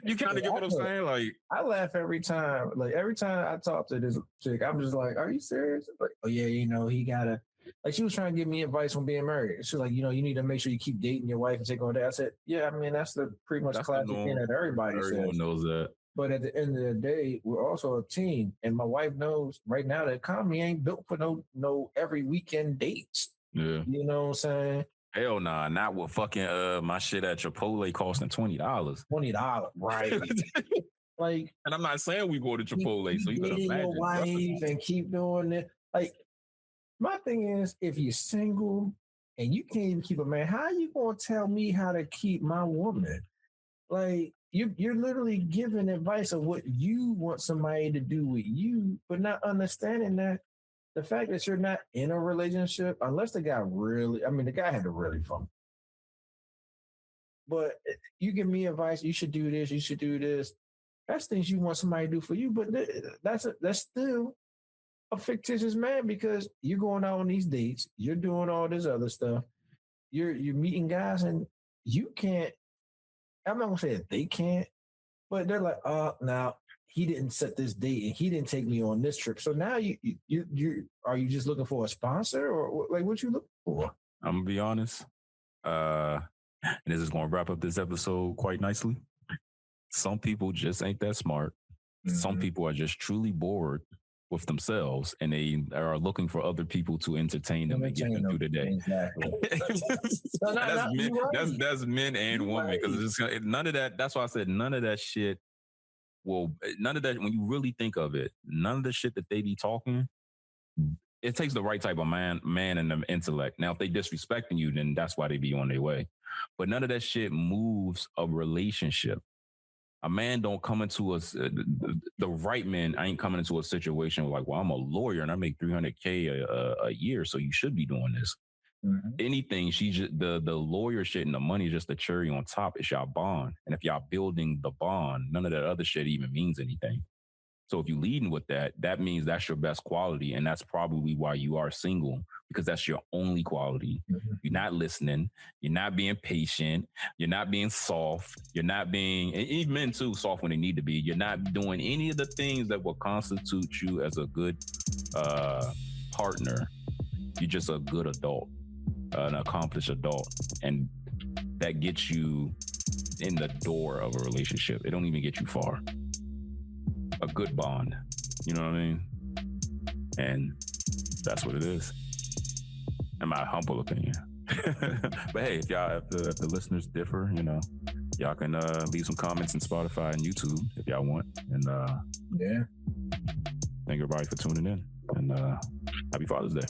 You kind of get what I'm saying? Like I laugh every time. Like every time I talk to this chick, I'm just like, are you serious? Like, oh yeah, he gotta. Like she was trying to give me advice on being married. She's like, you need to make sure you keep dating your wife and take on that. I said, yeah, I mean that's the pretty much classic thing that everybody says. Everyone knows that. But at the end of the day, we're also a team, and my wife knows right now the economy ain't built for no every weekend dates. Yeah, you know what I'm saying? Hell nah, not with fucking my shit at Chipotle costing $20. $20, right? Like, and I'm not saying we go to Chipotle, so you better imagine your wife and keep doing it. Like, my thing is, if you're single and you can't even keep a man, how are you gonna tell me how to keep my woman? Like. You're literally giving advice of what you want somebody to do with you, but not understanding that the fact that you're not in a relationship, unless the guy had to really fun. But you give me advice, you should do this, you should do this. That's things you want somebody to do for you, but that's still a fictitious man because you're going out on these dates, you're doing all this other stuff, you're meeting guys, and you can't. I'm not gonna say that they can't, but they're like, now he didn't set this date and he didn't take me on this trip. So now you are you just looking for a sponsor or like what you looking for? I'm gonna be honest. And this is going to wrap up this episode quite nicely. Some people just ain't that smart. Some people are just truly bored with themselves, and they are looking for other people to entertain them and get them through the day. Exactly. That's men and women, because none of that. That's why I said none of that shit. Well, none of that. When you really think of it, none of the shit that they be talking. It takes the right type of man and the intellect. Now, if they disrespecting you, then that's why they be on their way. But none of that shit moves a relationship. A man don't come into the right man ain't coming into a situation like, well, I'm a lawyer and I make $300K a year, so you should be doing this. Anything, she's just the lawyer shit and the money is just the cherry on top. It's y'all bond. And if y'all building the bond, none of that other shit even means anything. So if you leading with that, that means that's your best quality. And that's probably why you are single, because that's your only quality. You're not listening. You're not being patient. You're not being soft. You're not being, and even men too, soft when they need to be. You're not doing any of the things that will constitute you as a good partner. You're just a good adult, an accomplished adult. And that gets you in the door of a relationship. It don't even get you far. A good bond, you know what I mean? And that's what it is, in my humble opinion. But hey, if the listeners differ, you know, y'all can leave some comments in Spotify and YouTube if y'all want. And thank everybody for tuning in, and happy Father's Day.